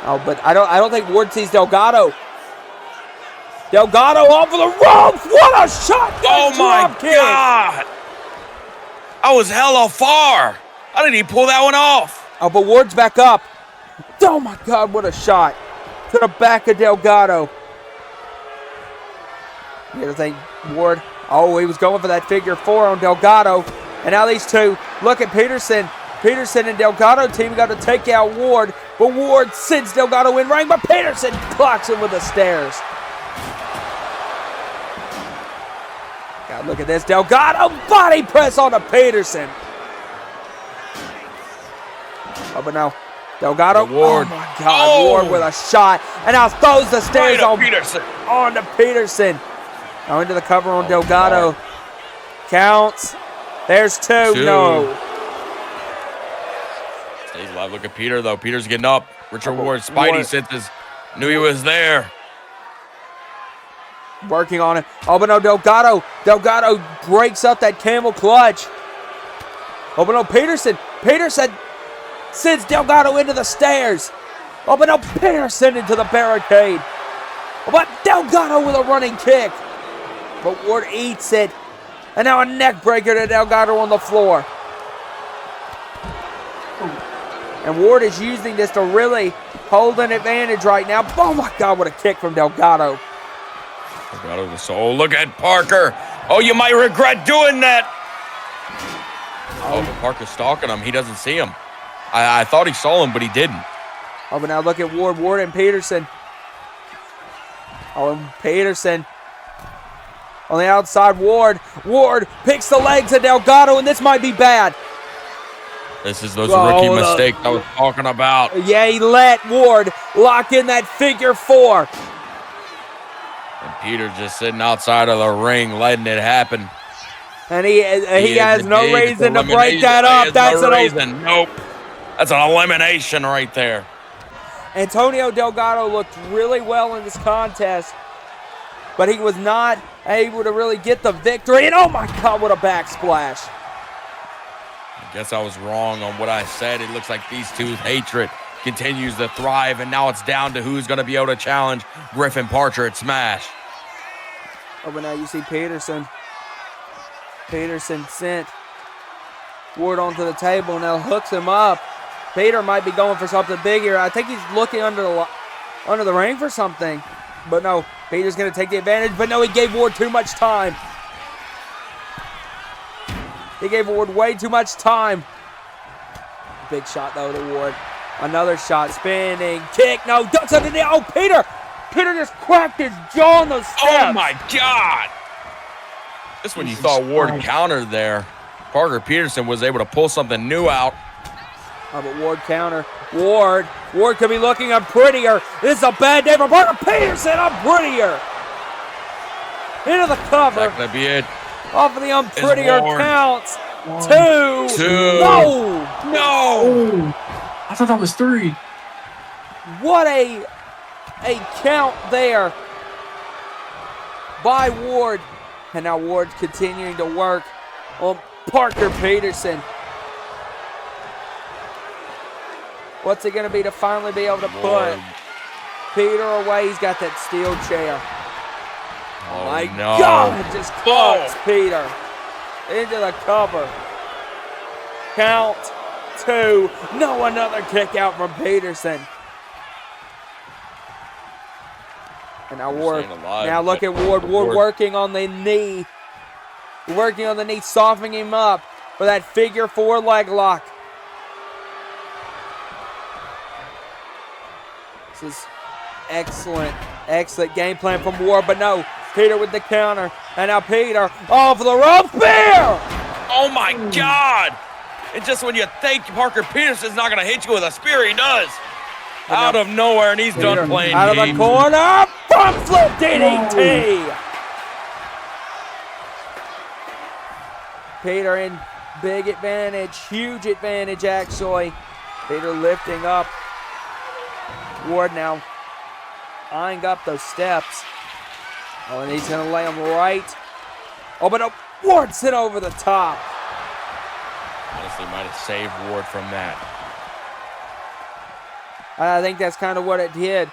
Oh, but I don't think Ward sees Delgado. Delgado off of the ropes. What a shot! Oh my God! I was hella far. How did he pull that one off? Oh, but Ward's back up. Oh my God! What a shot to the back of Delgado. You gotta think Ward. Oh, he was going for that figure four on Delgado. And now these two, look at Peterson. Peterson and Delgado team got to take out Ward. But Ward sends Delgado in ring, but Peterson clocks him with the stairs. God, look at this. Delgado body press on to Peterson. Oh, but no. Delgado. Ward. Oh my God. Ward with a shot. And now throws the stairs on Peterson. On to Peterson. Now into the cover on Delgado. Counts. There's two. No. Stays alive. Look at Peter, though. Peter's getting up. Richard Ward, Spidey senses. Knew he was there. Working on it. Oh, but no, Delgado. Delgado breaks up that camel clutch. Oh, but no, Peterson. Peterson sends Delgado into the stairs. Oh, but no, Peterson into the barricade. Oh, but Delgado with a running kick. But Ward eats it. And now a neck breaker to Delgado on the floor. And Ward is using this to really hold an advantage right now. Oh my God, what a kick from Delgado. Delgado the soul. Look at Parker. Oh, you might regret doing that. Oh, but Parker's stalking him. He doesn't see him. I thought he saw him, but he didn't. Oh, but now look at Ward. Ward and Peterson. Oh, and Peterson on the outside. Ward picks the legs of Delgado, and this might be bad. This is those rookie mistakes I was talking about. Yeah, he let Ward lock in that figure four. And Peter just sitting outside of the ring, letting it happen. And he has no reason to break that up. That's no reason. Nope. That's an elimination right there. Antonio Delgado looked really well in this contest, but he was not able to really get the victory. And oh my God, what a backsplash. I guess I was wrong on what I said. It looks like these two's hatred continues to thrive, and now it's down to who's going to be able to challenge Griffin Parcher at Smash. Oh, but now you see Peterson. Peterson sent Ward onto the table, now hooks him up. Peter might be going for something big here. I think he's looking under the ring for something. But no, Peter's going to take the advantage. But no, he gave Ward too much time. He gave Ward way too much time. Big shot, though, to Ward. Another shot, spinning, kick. No, ducks under the... Oh, Peter! Peter just cracked his jaw on the steps. Oh, my God! This one you thought Ward countered there. Parker Peterson was able to pull something new out. Oh, but Ward counter. Ward could be looking unprettier. This is a bad day for Parker Peterson. Unprettier. Into the cover. That's going to be it. Off of the unprettier counts. Two. Two. No. No. I thought that was 3. What a count there by Ward. And now Ward's continuing to work on Parker Peterson. What's it going to be to finally be able to put Peter away? He's got that steel chair. Oh My no. God, just clubs Peter into the cover. Count 2. No, another kick out from Peterson. And now Ward. Now look at Ward. Ward working on the knee. Working on the knee, softening him up for that figure 4 leg lock. This is excellent, excellent game plan from Ward, but no, Peter with the counter. And now Peter off the rope spear! Oh my God! And just when you think Parker Peterson's not gonna hit you with a spear, he does. Out of nowhere, and he's done playing out games. of the corner, front flip DDT! Peter in big advantage, huge advantage actually. Peter lifting up. Ward now eyeing up those steps. Oh, and he's gonna lay him right. Oh, but no, Ward sent over the top. Honestly, might have saved Ward from that. I think that's kind of what it did,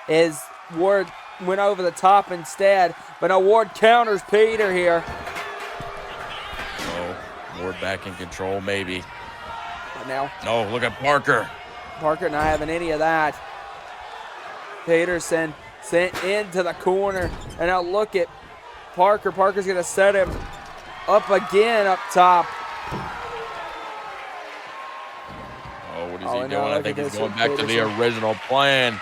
is Ward went over the top instead. But now Ward counters Peter here. Oh, Ward back in control, maybe. But now, No, look at Parker. Parker not having any of that. Peterson sent into the corner. And now look at Parker. Parker's going to set him up again up top. Oh, what is Oh, he no, doing? I look think at he's this going with back to the Peterson. original plan.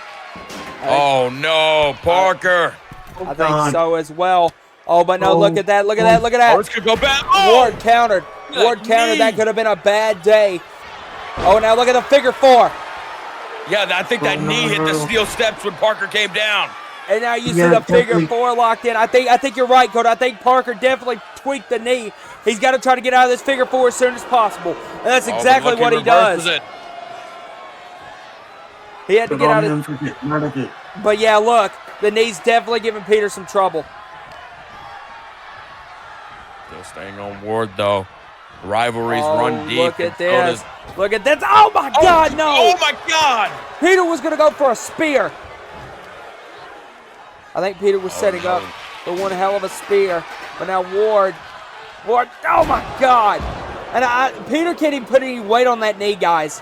Oh, no, Parker. I think so as well. Oh, but no, look at that. Look at that. Look at that. Oh, this could go back. Oh! Ward countered. Ward countered. knee. That could have been a bad day. Oh, now look at the figure 4. Yeah, I think that knee hit the steel steps when Parker came down. And now you see Yeah, the figure definitely. 4 locked in. I think you're right, Dakota. I think Parker definitely tweaked the knee. He's got to try to get out of this figure 4 as soon as possible. And that's Oh, but exactly look, what he reverses does. it. He had to Good get out on of him for getting rid of it. But yeah, look, the knee's definitely giving Peter some trouble. Still staying on Ward, though. Rivalries Oh, run deep. look at and so this. does- Look at this. Oh my God, no. Oh, my God. Peter was going to go for a spear. I think Peter was setting no. up for one hell of a spear. But now Ward, oh my God. And Peter can't even put any weight on that knee, guys.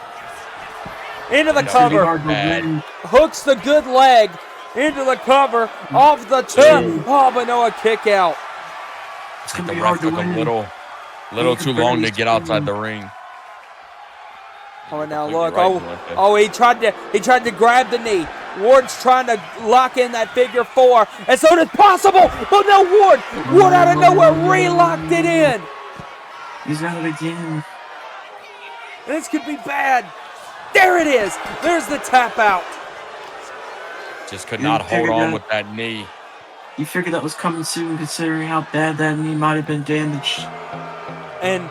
Into the It's It's gonna be cover. hard to Bad. win. Hooks the good leg into the cover. Off the tip. Oh, but no, a kick out. It's gonna The be ref hard to took a win. little He too could long to barely get outside swing. the ring. Oh, and now Completely look. right, Oh, Valente. oh, he tried to grab the knee. Ward's trying to lock in that figure 4 as soon as possible. But no, Ward out of nowhere re-locked it in. He's got it again. This could be bad. There it is. There's the tap out. Just could You not hold figured on that- with that knee. You figured that was coming soon, considering how bad that knee might have been damaged. And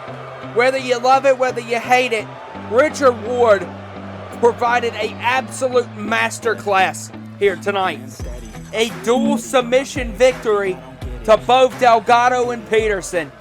whether you love it, whether you hate it, Richard Ward provided a absolute masterclass here tonight. A dual submission victory to both Delgado and Peterson.